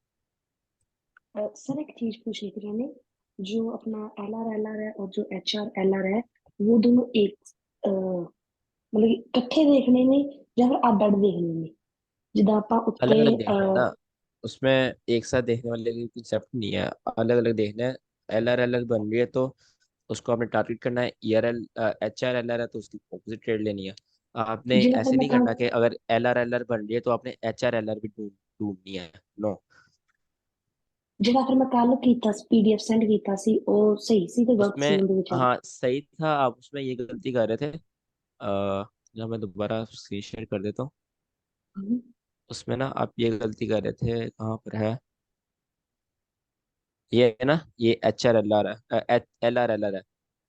[SPEAKER 10] सर एक चीज पूछनी थी मैंने। जो अपना एल आर है और जो HR LR है, वो दोनों एक मतलब कि इकट्ठे देखने में या फिर अड अड देखने में, जिदा आपा उत्ते
[SPEAKER 1] अलग अलग देखना है ना, उसमें एक साथ देखने वाले की कंसेप्ट नहीं है, अलग अलग देखना है। LR बन रही है तो उसको आपने टारगेट करना है। HR LR है तो उसकी ऑपोजिट ट्रेड लेनी है। आपने
[SPEAKER 10] जिदा फिर
[SPEAKER 1] ऐसे
[SPEAKER 10] मैं
[SPEAKER 1] नहीं
[SPEAKER 10] कल
[SPEAKER 1] करना कि अगर LR बन रही है तो आपने HR LR भी ढूंढनी है। नो।
[SPEAKER 10] जिदा फिर मैं कल कीता PDF सेंड कीता सी, ਉਹ सही सी ਤੇ गलत सी
[SPEAKER 1] उसमें
[SPEAKER 10] ਉਹਦੇ ਵਿੱਚ।
[SPEAKER 1] हाँ सही था, आप उसमें ये गलती कर रहे थे। जब मैं दोबारा स्क्रीन शेयर कर देता हूँ,
[SPEAKER 10] हम्म।
[SPEAKER 1] उसमें ना आप ये गलती कर रहे थे, कहाँ पर है ये, है ना, ये HR LR है, LR है,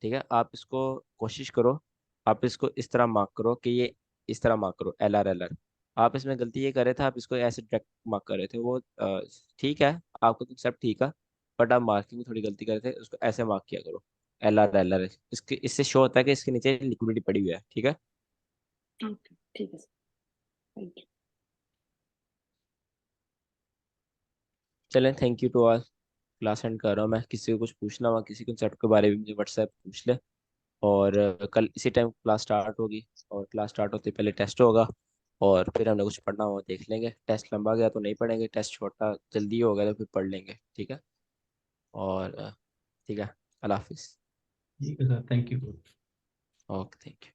[SPEAKER 1] ठीक है। आप इसको कोशिश करो, आप इसको इस तरह मार्क करो कि ये इस तरह मार्क करो LR। आप इसमें गलती ये कर रहे थे, आप इसको ऐसे डायरेक्ट मार्क कर रहे थे, वो ठीक है, आपका कंसेप्ट ठीक है, बट आप मार्किंग में थोड़ी गलती कर रहे थे, उसको ऐसे मार्क किया करो LR। इसके इससे शो होता है कि इसके नीचे लिक्विडिटी पड़ी हुई है, ठीक है।
[SPEAKER 10] ओके ठीक है सर, थैंक यू।
[SPEAKER 1] चलें, thank you to all. Class end कर रहा हूँ मैं। किसी को कुछ पूछना हुआ किसी कंसेप्ट के बारे में मुझे व्हाट्सएप पूछ ले। और कल इसी टाइम क्लास स्टार्ट होगी, और क्लास स्टार्ट होते पहले टेस्ट होगा, और फिर हमने कुछ पढ़ना हुआ देख लेंगे। टेस्ट लंबा गया तो नहीं पढ़ेंगे, टेस्ट छोटा जल्दी हो गया तो फिर पढ़ लेंगे, ठीक है। और ठीक है, अल्लाह हाफिज़।
[SPEAKER 2] ठीक है sir, thank you.
[SPEAKER 1] Okay, thank you.